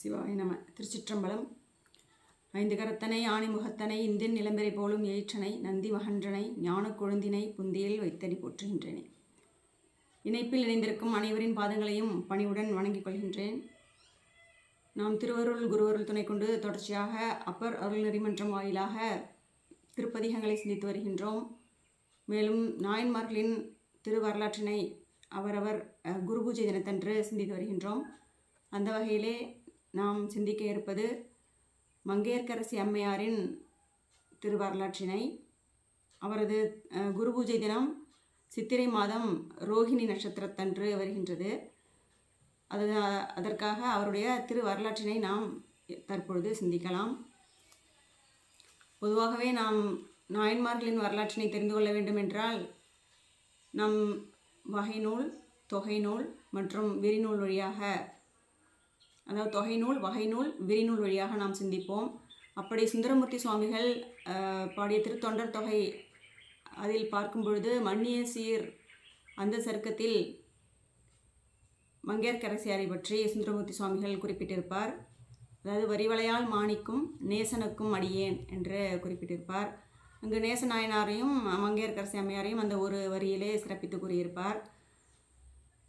சிவாய நம. திருச்சிற்றம்பலம். ஐந்து கரத்தனை ஆணிமுகத்தனை இந்தின் நிலம்பெறை போலும் ஏற்றனை நந்தி மகன்றனை ஞான கொழுந்தினை புந்தியில் வைத்தடி போற்றுகின்றேனே. இணைப்பில் இணைந்திருக்கும் அனைவரின் பாதங்களையும் பணிவுடன் வணங்கிக் கொள்கின்றேன். நாம் திருவருள் குருவருள் துணை கொண்டு தொடர்ச்சியாக அப்பர் அருள் நெறிமன்றம் வாயிலாக திருப்பதிகங்களை சிந்தித்து வருகின்றோம். மேலும் நாயன்மார்களின் திருவரலாற்றினை அவரவர் குரு பூஜை தினத்தன்று சிந்தித்து வருகின்றோம். அந்த வகையிலே நாம் சிந்திக்க இருப்பது மங்கையர்க்கரசி அம்மையாரின் திருவரலாற்றினை. அவரது குரு பூஜை தினம் சித்திரை மாதம் ரோஹிணி நட்சத்திரத்தன்று வருகின்றது. அதற்காக அவருடைய திருவரலாற்றினை நாம் தற்பொழுது சிந்திக்கலாம். பொதுவாகவே நாம் நாயன்மார்களின் வரலாற்றினை தெரிந்து கொள்ள வேண்டும் என்றால் நம் வகைநூல், தொகைநூல் மற்றும் விரிநூல் வழியாக, அதாவது தொகைநூல், வகைநூல், விரிநூல் வழியாக நாம் சிந்திப்போம். அப்படி சுந்தரமூர்த்தி சுவாமிகள் பாடிய திருத்தொண்டர் தொகை அதில் பார்க்கும் பொழுது மன்னிய சீர் அந்த சருக்கத்தில் மங்கையர்க்கரசியாரை பற்றி சுந்தரமூர்த்தி சுவாமிகள் குறிப்பிட்டிருப்பார். அதாவது வரிவளையால் மாணிக்கும் நேசனுக்கும் அடியேன் என்று குறிப்பிட்டிருப்பார். அங்கு நேசநாயனாரையும் மங்கையர்க்கரசி அம்மையாரையும் அந்த ஒரு வரியிலே சிறப்பித்து கூறியிருப்பார்.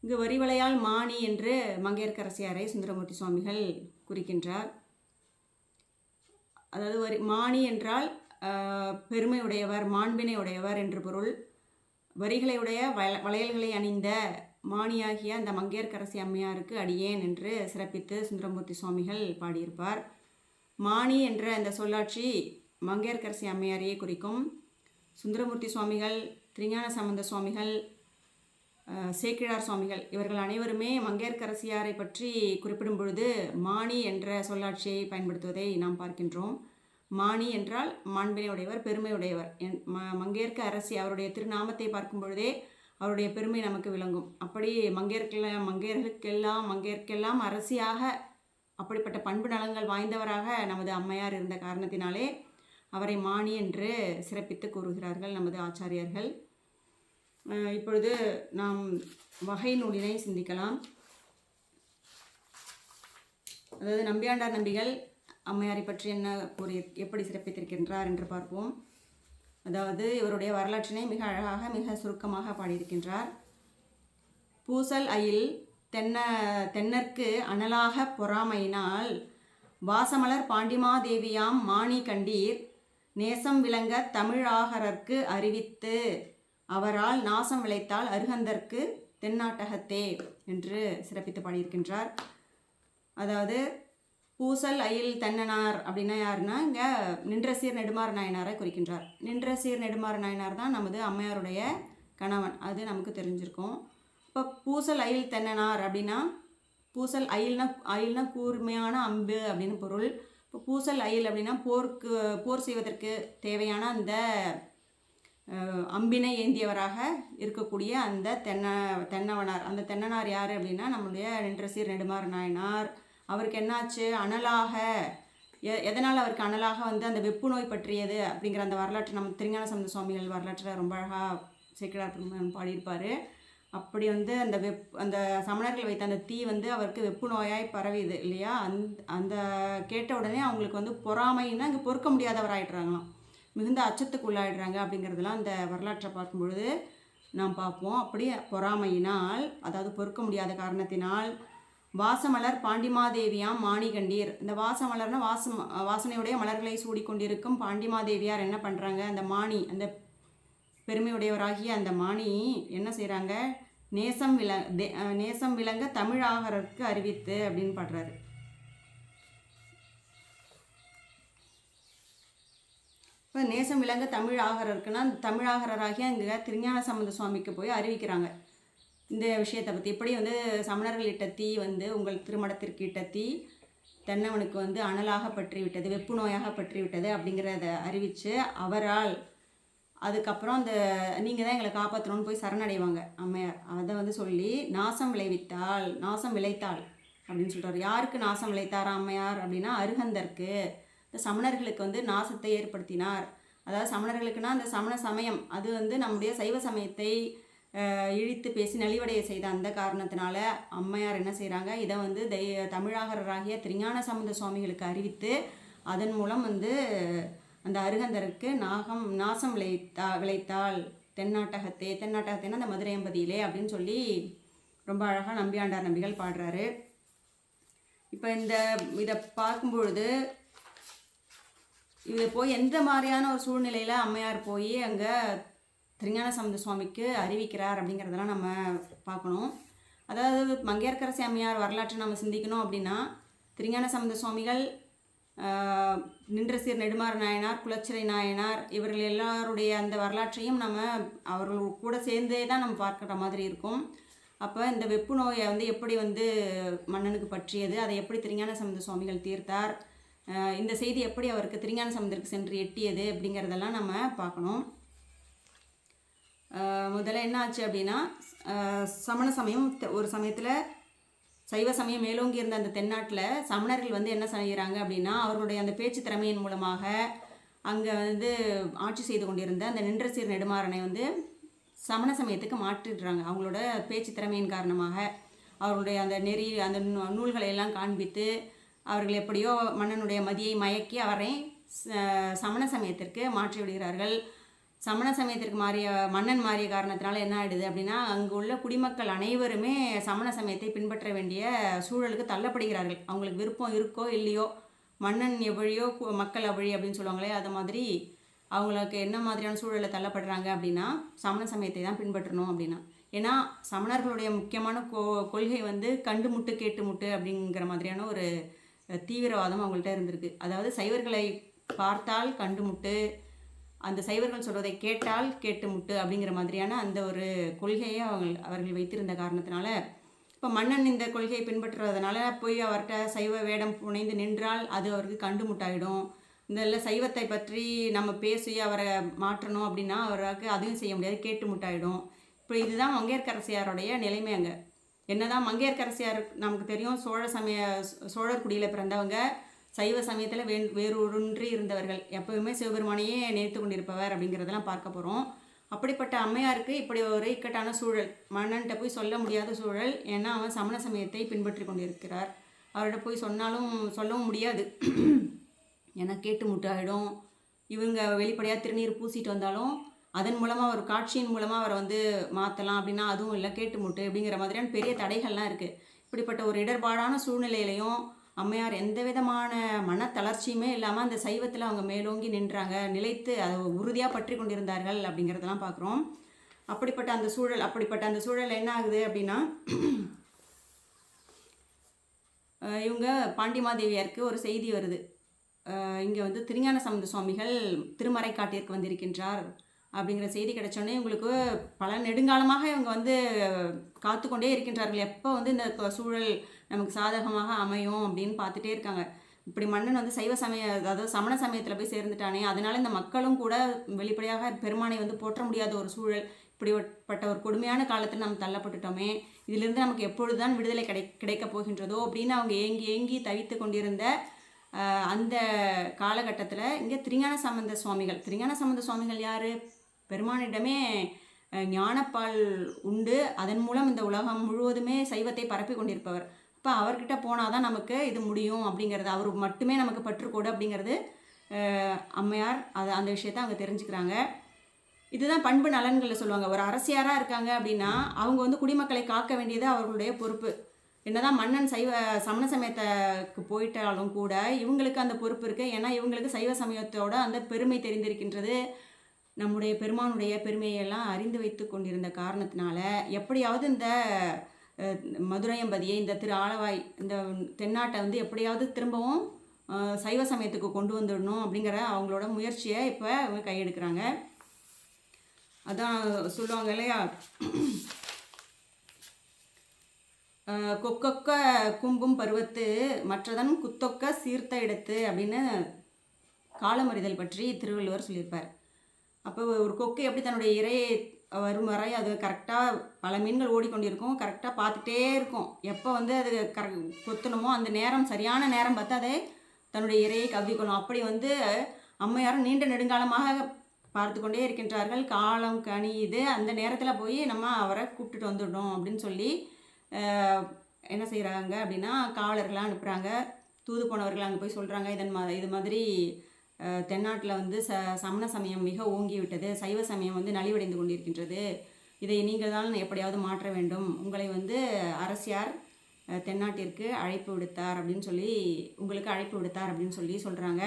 இங்கு வரிவளையால் மாணி என்று மங்கையர்க்கரசியாரை சுந்தரமூர்த்தி சுவாமிகள் குறிக்கின்றார். அதாவது மாணி என்றால் பெருமையுடையவர், மாண்பினை உடையவர் என்று பொருள். வரிகளையுடைய வளையல்களை அணிந்த மாணியாகிய அந்த மங்கையர்க்கரசி அம்மையாருக்கு அடியேன் என்று சிறப்பித்து சுந்தரமூர்த்தி சுவாமிகள் பாடியிருப்பார். மாணி என்ற அந்த சொல்லாட்சி மங்கையர்க்கரசி அம்மையாரையே குறிக்கும். சுந்தரமூர்த்தி சுவாமிகள், திருஞான சம்பந்த சுவாமிகள், சேக்கிழார் சுவாமிகள் இவர்கள் அனைவருமே மங்கையர்க்கரசியாரை பற்றி குறிப்பிடும் பொழுது மாணி என்ற சொல்லாட்சியை பயன்படுத்துவதை நாம் பார்க்கின்றோம். மாணி என்றால் மாண்பினை உடையவர், பெருமை உடையவர். மங்கையர்க்க அரசி அவருடைய திருநாமத்தை பார்க்கும் பொழுதே அவருடைய பெருமை நமக்கு விளங்கும். அப்படி மங்கையர்க்கெல்லாம் அரசியாக அப்படிப்பட்ட பண்பு நலங்கள் வாய்ந்தவராக நமது அம்மையார் இருந்த காரணத்தினாலே அவரை மாணி என்று சிறப்பித்து கூறுகிறார்கள் நமது ஆச்சாரியர்கள். இப்பொழுது நாம் வகை நூலினை சிந்திக்கலாம். அதாவது நம்பியாண்டார் நம்பிகள் அம்மையாரை பற்றி என்ன எப்படி சிறப்பித்திருக்கின்றார் என்று பார்ப்போம். அதாவது இவருடைய வரலாற்றினை மிக அழகாக, மிக சுருக்கமாக பாடியிருக்கின்றார். பூசல் அயில் தென்னற்கு அனலாக பொறாமையினால் வாசமலர் பாண்டிமாதேவியாம் மாணி கண்டீர் நேசம் விளங்க தமிழாகரற்கு அறிவித்து அவரால் நாசம் விளைத்தால் அருகந்தற்கு தென்னாட்டகத்தே என்று சிறப்பித்து பாடியிருக்கின்றார். அதாவது பூசல் அயில் தென்னனார் அப்படின்னா யாருன்னா இங்கே நின்றசீர் நெடுமாற நாயனாரை குறிக்கின்றார். நின்றசீர் நெடுமாற நாயனார் தான் நமது அம்மையாருடைய கணவன், அது நமக்கு தெரிஞ்சிருக்கும். இப்போ பூசல் அயில் தென்னனார் அப்படின்னா, பூசல் அயில்னா கூர்மையான அம்பு அப்படின்னு பொருள். இப்போ பூசல் அயில் அப்படின்னா போர் செய்வதற்கு தேவையான அந்த அம்பினை ஏந்தியவராக இருக்கக்கூடிய அந்த தென்னவனார். அந்த தென்னனார் யார் அப்படின்னா நம்முடைய நின்றசீர் நெடுமாற நாயனார். அவருக்கு என்னாச்சு, அனலாக, எதனால் அவருக்கு அனலாக அந்த வெப்பு நோய் பற்றியது அப்படிங்கிற அந்த வரலாற்று நம்ம திருஞான சம்பந்த சுவாமிகள் வரலாற்றில் ரொம்ப அழகாக சேக்கிழார் பாடியிருப்பார். அப்படி அந்த சமணர்கள் வைத்த அந்த தீ அவருக்கு வெப்பு நோயாய் பரவிது இல்லையா. அந்த கேட்ட உடனே அவங்களுக்கு பொறாமைன்னா இங்கே பொறுக்க முடியாதவராயிடுறாங்களாம், மிகுந்த அச்சத்துக்கு உள்ளாயிடுறாங்க. அப்படிங்கிறதுலாம் அந்த வரலாற்றை பார்க்கும் பொழுது நாம் பார்ப்போம். அப்படி பொறாமையினால், அதாவது பொறுக்க முடியாத காரணத்தினால், வாசமலர் பாண்டிமாதேவியாம் மாணி கண்டீர். இந்த வாசமலர்னா வாசனையுடைய மலர்களை சூடிக்கொண்டிருக்கும் பாண்டிமாதேவியார் என்ன பண்ணுறாங்க, அந்த மாணி, அந்த பெருமையுடையவராகிய அந்த மாணி என்ன செய்கிறாங்க, நேசம் விளங்க தமிழாகரருக்கு அறிவித்து அப்படின்னு பாடுறாரு. இப்போ நேசம் விளங்க தமிழாகரருக்குன்னா அந்த தமிழாகராகிய அங்கே திருஞான சம்பந்த சுவாமிக்கு போய் அறிவிக்கிறாங்க இந்த விஷயத்தை பற்றி. இப்படி சமணர்கள் இட்ட தீ உங்கள் திருமணத்திற்கு இட்ட தீ தென்னவனுக்கு அனலாக பற்றி விட்டது, வெப்பு நோயாக பற்றி விட்டது அப்படிங்கிறத அறிவித்து அவரால் அதுக்கப்புறம் நீங்கள் தான் எங்களை காப்பாற்றணும்னு போய் சரணடைவாங்க அம்மையார். அதை சொல்லி நாசம் விளைத்தாள் அப்படின்னு சொல்கிறார். யாருக்கு நாசம் விளைத்தாரா அம்மையார் அப்படின்னா அருகந்தற்கு, இந்த சமணர்களுக்கு நாசத்தை ஏற்படுத்தினார். அதாவது சமணர்களுக்குன்னா அந்த சமண சமயம் அது நம்முடைய சைவ சமயத்தை இழித்து பேசி நலிவடைய செய்த அந்த காரணத்தினால அம்மையார் என்ன செய்கிறாங்க, இதை வந்து தமிழாகராகிய திருஞான சம்பந்த சுவாமிகளுக்கு அறிவித்து அதன் மூலம் வந்து அந்த அருகந்தருக்கு நாசம் விளைத்தாள் தென்னாட்டகத்தேன்னா அந்த மதுரையம்பதியிலே அப்படின்னு சொல்லி ரொம்ப அழகாக நம்பியாண்டார் நம்பிகள் பாடுறாரு. இப்போ இதை பார்க்கும்பொழுது இது போய் எந்த மாதிரியான ஒரு சூழ்நிலையில் அம்மையார் போய் அங்கே திருஞான சம்பந்த சுவாமிக்கு அறிவிக்கிறார் அப்படிங்கிறதெல்லாம் நம்ம பார்க்கணும். அதாவது மங்கையர்க்கரசி அம்மையார் வரலாற்றை நம்ம சிந்திக்கணும் அப்படின்னா திருஞான சம்பந்த சுவாமிகள், நின்றசீர் நெடுமாற நாயனார், குலச்சிறை நாயனார் இவர்கள் எல்லாருடைய அந்த வரலாற்றையும் நம்ம அவர்கள் கூட சேர்ந்தே தான் நம்ம பார்க்குற மாதிரி இருக்கும். அப்போ இந்த வெப்பு நோயை வந்து எப்படி வந்து மன்னனுக்கு பற்றியது, அதை எப்படி திருஞான சம்பந்த சுவாமிகள் தீர்த்தார், இந்த செய்தி எப்படி அவருக்கு திருஞான சம்பந்தருக்கு சென்று எட்டியது அப்படிங்கிறதெல்லாம் நம்ம பார்க்கணும். முதல்ல என்ன ஆச்சு அப்படின்னா, சமண சமயம் ஒரு சமயத்தில் சைவ சமயம் மேலோங்கி இருந்த அந்த தென்னாட்டில் சமணர்கள் வந்து என்ன செய்கிறாங்க அப்படின்னா, அவர்களுடைய அந்த பேச்சு திறமையின் மூலமாக அங்கே வந்து ஆட்சி செய்து கொண்டிருந்த அந்த நின்றசீர் நெடுமாறனை வந்து சமண சமயத்துக்கு மாற்றிடுறாங்க. அவங்களோட பேச்சு திறமையின் காரணமாக அவர்களுடைய அந்த அந்த நூல்களை எல்லாம் காண்பித்து அவர்கள் எப்படியோ மன்னனுடைய மதியை மயக்கி அவரை சமண சமயத்திற்கு மாற்றி விடுகிறார்கள். சமண சமயத்திற்கு மன்னன் மாறிய காரணத்தினால என்ன ஆகிடுது அப்படின்னா, அங்கு உள்ள குடிமக்கள் அனைவருமே சமண சமயத்தை பின்பற்ற வேண்டிய சூழலுக்கு தள்ளப்படுகிறார்கள். அவங்களுக்கு விருப்பம் இருக்கோ இல்லையோ, மன்னன் எவ்வழியோ மக்கள் அவ்வழி அப்படின்னு சொல்லுவாங்களே, அது மாதிரி அவங்களுக்கு என்ன மாதிரியான சூழலில் தள்ளப்படுறாங்க அப்படின்னா சமண சமயத்தை தான் பின்பற்றணும் அப்படின்னா. ஏன்னா சமணர்களுடைய முக்கியமான கொள்கை வந்து கண்டு முட்டு கேட்டு முட்டு அப்படிங்கிற மாதிரியான ஒரு தீவிரவாதம் அவங்கள்ட்ட இருந்திருக்கு. அதாவது சைவர்களை பார்த்தால் கண்டு முட்டு, அந்த சைவர்கள் சொல்வதை கேட்டால் கேட்டு முட்டு அப்படிங்கிற மாதிரியான அந்த ஒரு கொள்கையை அவர்கள் வைத்திருந்த காரணத்தினால இப்போ மன்னன் இந்த கொள்கையை பின்பற்றுறதுனால போய் அவர்கிட்ட சைவ வேடம் புனைந்து நின்றால் அது அவருக்கு கண்டு முட்டாயிடும். இந்த சைவத்தை பற்றி நம்ம பேசி அவரை மாற்றணும் அப்படின்னா அவருக்கு அதையும் செய்ய முடியாது, கேட்டு முட்டாயிடும். இப்போ இதுதான் மங்கையர்க்கரசியாருடைய நிலைமை. அங்கே என்னதான் மங்கையர்க்கரசியார் நமக்கு தெரியும், சோழர் குடியில் பிறந்தவங்க, சைவ சமயத்தில் வேரூன்றி இருந்தவர்கள், எப்பவுமே சிவபெருமானையே நினைத்து கொண்டிருப்பவர் அப்படிங்கிறதெல்லாம் பார்க்க போகிறோம். அப்படிப்பட்ட அம்மையாருக்கு இப்படி ஒரு இக்கட்டான சூழல், மன்னன்கிட்ட போய் சொல்ல முடியாத சூழல். ஏன்னா அவன் சமண சமயத்தை பின்பற்றி கொண்டிருக்கிறார். அவர்கிட்ட போய் சொல்லவும் முடியாது, ஏன்னா கேட்டு முட்டாயிடும். இவங்க வெளிப்படையாக திருநீர் பூசிட்டு வந்தாலும் அதன் மூலமாக ஒரு காட்சியின் மூலமாக அவரை வந்து மாற்றலாம் அப்படின்னா அதுவும் இல்லை, கேட்டு முட்டு அப்படிங்கிற மாதிரியான பெரிய தடைகள்லாம் இருக்குது. இப்படிப்பட்ட ஒரு இடர்பாடான சூழ்நிலையிலையும் அம்மையார் எந்த விதமான மனத்தளர்ச்சியுமே இல்லாமல் அந்த சைவத்தில் அவங்க மேலோங்கி நின்றாங்க, நிலைத்து அதை உறுதியாக பற்றி கொண்டிருந்தார்கள் அப்படிங்கிறதெல்லாம் பார்க்குறோம். அப்படிப்பட்ட அந்த சூழல் என்ன ஆகுது அப்படின்னா, இவங்க பாண்டிமாதேவியாருக்கு ஒரு செய்தி வருது. இங்கே வந்து திருஞான சம்பந்த சுவாமிகள் திருமறைக்காட்டிற்கு வந்திருக்கின்றார் அப்படிங்கிற செய்தி கிடைச்சோடனே இவங்களுக்கு பல நெடுங்காலமாக இவங்க வந்து காத்து கொண்டே இருக்கின்றார்கள், எப்போ வந்து இந்த சூழல் நமக்கு சாதகமாக அமையும் அப்படின்னு பார்த்துட்டே இருக்காங்க. இப்படி மன்னன் வந்து சைவ சமய, அதாவது சமண சமயத்தில் போய் சேர்ந்துட்டானே, அதனால இந்த மக்களும் கூட வெளிப்படையாக பெருமானை வந்து போற்ற முடியாத ஒரு சூழல், இப்படிப்பட்ட ஒரு கொடுமையான காலத்தில் நம்ம தள்ளப்பட்டுட்டோமே, இதிலிருந்து நமக்கு எப்பொழுதுதான் விடுதலை கிடைக்கப் போகின்றதோ அப்படின்னு அவங்க ஏங்கி தவித்து கொண்டிருந்த அந்த காலகட்டத்தில் இங்கே திருஞான சம்பந்த சுவாமிகள் யார்? பெருமானிடமே ஞானப்பால் உண்டு, அதன் மூலம் இந்த உலகம் முழுவதுமே சைவத்தை பரப்பி கொண்டிருப்பவர். இப்போ அவர்கிட்ட போனால் தான் நமக்கு இது முடியும் அப்படிங்கிறது, அவர் மட்டுமே நமக்கு பற்றுக்கோடு அப்படிங்கிறது அம்மையார் அந்த விஷயத்தை அவங்க தெரிஞ்சுக்கிறாங்க. இதுதான் பண்பு நலன்களில் சொல்லுவாங்க. ஒரு அரசியாராக இருக்காங்க அப்படின்னா அவங்க வந்து குடிமக்களை காக்க வேண்டியது அவர்களுடைய பொறுப்பு. என்னதான் மன்னன் சமண சமயத்துக்கு போயிட்டாலும் கூட இவங்களுக்கு அந்த பொறுப்பு இருக்குது. ஏன்னா இவங்களுக்கு சைவ சமயத்தோட அந்த பெருமை தெரிந்திருக்கின்றது. நம்முடைய பெருமானுடைய பெருமையெல்லாம் அறிந்து வைத்து கொண்டிருந்த காரணத்தினால எப்படியாவது இந்த மதுரையம்பதியை, இந்த திரு ஆலவாய், இந்த தென்னாட்டை வந்து எப்படியாவது திரும்பவும் சைவ சமயத்துக்கு கொண்டு வந்துடணும் அப்படிங்கிற அவங்களோட முயற்சியை இப்போ அவங்க கையெடுக்கிறாங்க. அதான் சொல்லுவாங்க இல்லையா, கொக்கொக்க கும்பும் பருவத்து மற்றதன் குத்தொக்க சீர்த்த இடத்து அப்படின்னு காலமறிதல் பற்றி திருவள்ளுவர் சொல்லியிருப்பார். அப்போ ஒரு கொக்கு எப்படி தன்னுடைய இரையை வரும் வரை அது கரெக்டாக பல மீன்கள் ஓடிக்கொண்டிருக்கும், கரெக்டாக பார்த்துட்டே இருக்கும், எப்போ வந்து அது கொத்தணுமோ அந்த நேரம், சரியான நேரம் பார்த்து அதை தன்னுடைய இரையை கவ்விக்கணும். அப்படி வந்து அம்மையாரும் நீண்ட நெடுங்காலமாக பார்த்து கொண்டே இருக்கின்றார்கள். காலம் கனியுது. அந்த நேரத்தில் போய் நம்ம அவரை கூப்பிட்டுட்டு வந்துடணும் அப்படின்னு சொல்லி என்ன செய்கிறாங்க அப்படின்னா, காவலர்களாக அனுப்புகிறாங்க. தூது போனவர்கள் அங்கே போய் சொல்கிறாங்க, இது மாதிரி தென்னாட்டில் வந்து சமண சமயம் மிக ஓங்கி விட்டது, சைவ சமயம் வந்து நலிவடைந்து கொண்டிருக்கின்றது, இதை நீங்கள் தான் எப்படியாவது மாற்ற வேண்டும், உங்களை வந்து அரசியார் தென்னாட்டிற்கு அழைப்பு விடுத்தார் அப்படின்னு சொல்லி உங்களுக்கு அழைப்பு விடுத்தார் அப்படின்னு சொல்லி சொல்கிறாங்க.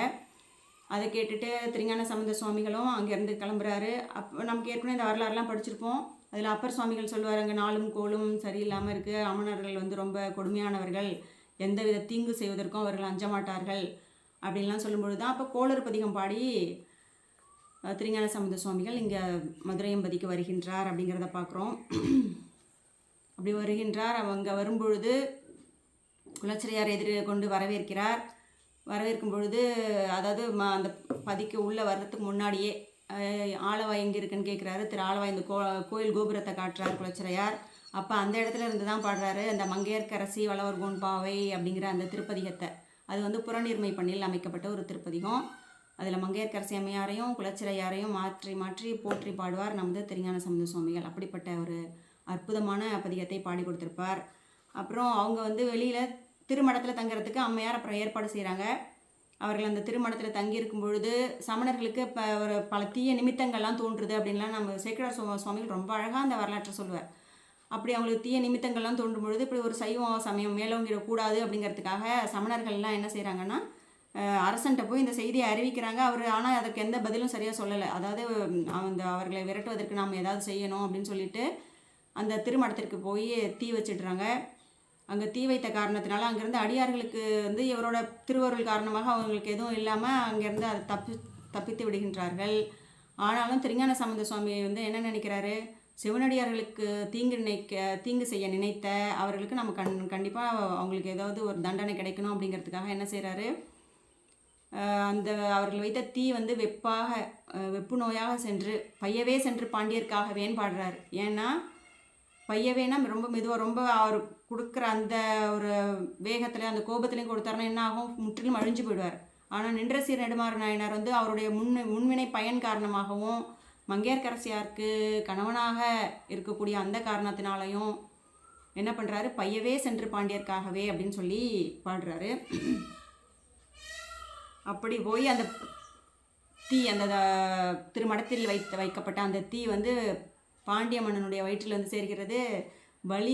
அதை கேட்டுட்டு திருஞான சம்பந்த சுவாமிகளும் அங்கேருந்து கிளம்புறாரு. அப்போ நமக்கு ஏற்கனவே இந்த வரலாறுலாம் படிச்சிருப்போம். அதில் அப்பர் சுவாமிகள் சொல்லுவார், அங்கே நாளும் கோலும் சரியில்லாமல் இருக்குது, அமணர்கள் வந்து ரொம்ப கொடுமையானவர்கள், எந்தவித தீங்கு செய்வதற்கும் அவர்கள் அஞ்ச மாட்டார்கள் அப்படின்லாம் சொல்லும்பொழுது தான் அப்போ கோளறு பதிகம் பாடி திருஞான சம்பந்த சுவாமிகள் இங்கே மதுரையம்பதிக்கு வருகின்றார் அப்படிங்கிறத பார்க்குறோம். அப்படி வருகின்றார். அவங்க வரும்பொழுது குலச்சிறையார் கொண்டு வரவேற்கும் பொழுது, அதாவது அந்த பதிக்கு உள்ளே வர்றதுக்கு முன்னாடியே ஆலவாய் எங்கே இருக்குன்னு கேட்குறாரு. ஆலவாய் இந்த கோயில் கோபுரத்தை காட்டுறார் குலச்சிறையார். அப்போ அந்த இடத்துல இருந்து தான் பாடுறாரு அந்த மங்கையர்க்கரசி வளவர்கோன் பாவை அப்படிங்கிற அந்த திருப்பதிகத்தை. அது வந்து புறநீர்மை பண்ணில் அமைக்கப்பட்ட ஒரு திருப்பதிகம். அதில் மங்கையர்க்கரசி அம்மையாரையும் குலச்சிறையாரையும் மாற்றி மாற்றி போற்றி பாடுவார் நமது திருஞான சம்பந்த சுவாமிகள். அப்படிப்பட்ட ஒரு அற்புதமான பதிகத்தை பாடி கொடுத்துருப்பார். அப்புறம் அவங்க வந்து வெளியில் திருமடத்தில் தங்குறதுக்கு அம்மையார் அப்புறம் ஏற்பாடு செய்கிறாங்க. அவர்கள் அந்த திருமணத்தில் தங்கியிருக்கும் பொழுது சமணர்களுக்கு இப்போ ஒரு பல தீய நிமித்தங்கள்லாம் தோன்றுது அப்படின்லாம் நம்ம சேக்கிழார் சுவாமிகள் ரொம்ப அழகாக அந்த வரலாற்றை சொல்லுவார். அப்படி அவங்களுக்கு தீய நிமித்தங்கள்லாம் தோன்றும் பொழுது இப்படி ஒரு சைவ சமயம் மேலோங்கிடக்கூடாது அப்படிங்கிறதுக்காக சமணர்கள்லாம் என்ன செய்கிறாங்கன்னா, அரசன்ட்ட போய் இந்த செய்தியை அறிவிக்கிறாங்க. அவர் ஆனால் அதுக்கு எந்த பதிலும் சரியாக சொல்லலை. அதாவது அவர்களை விரட்டுவதற்கு நாம் ஏதாவது செய்யணும் அப்படின்னு சொல்லிட்டு அந்த திருமணத்திற்கு போய் தீ வச்சிடுறாங்க. அங்கே தீ வைத்த காரணத்தினால அங்கேருந்து அடியார்களுக்கு வந்து இவரோட திருவருள் காரணமாக அவங்களுக்கு எதுவும் இல்லாமல் அங்கேருந்து அதை தப்பித்து விடுகின்றார்கள். ஆனாலும் திருஞான சம்பந்த சுவாமி வந்து என்ன நினைக்கிறாரு, சிவனடியார்களுக்கு தீங்கு செய்ய நினைத்த அவர்களுக்கு நம்ம கண்டிப்பாக அவங்களுக்கு ஏதாவது ஒரு தண்டனை கிடைக்கணும் அப்படிங்கிறதுக்காக என்ன செய்கிறாரு, அந்த அவர்கள் வைத்த தீ வந்து வெப்பு நோயாக சென்று பையவே சென்று பாண்டியர்க்காகவேன்னு பாடுறாரு. ஏன்னா பையவேனா ரொம்ப மெதுவாக ரொம்ப அவர் கொடுக்குற அந்த ஒரு வேகத்தில் அந்த கோபத்துலேயும் கொடுத்தாருன்னா என்ன ஆகும், முற்றிலும் அழிஞ்சு போயிடுவார். ஆனால் நின்ற சீர் நெடுமாற நாயனார் வந்து அவருடைய முன்வினை பயன் காரணமாகவும் மங்கையர்க்கரசியாருக்கு கணவனாக இருக்கக்கூடிய அந்த காரணத்தினாலையும் என்ன பண்ணுறாரு, பையவே சென்று பாண்டியர்க்காகவே அப்படின்னு சொல்லி பாடுறாரு. அப்படி போய் அந்த தீ அந்த திருமடத்தில் வைக்கப்பட்ட அந்த தீ வந்து பாண்டிய மன்னனுடைய வயிற்றில் வந்து சேர்க்கிறது. வலி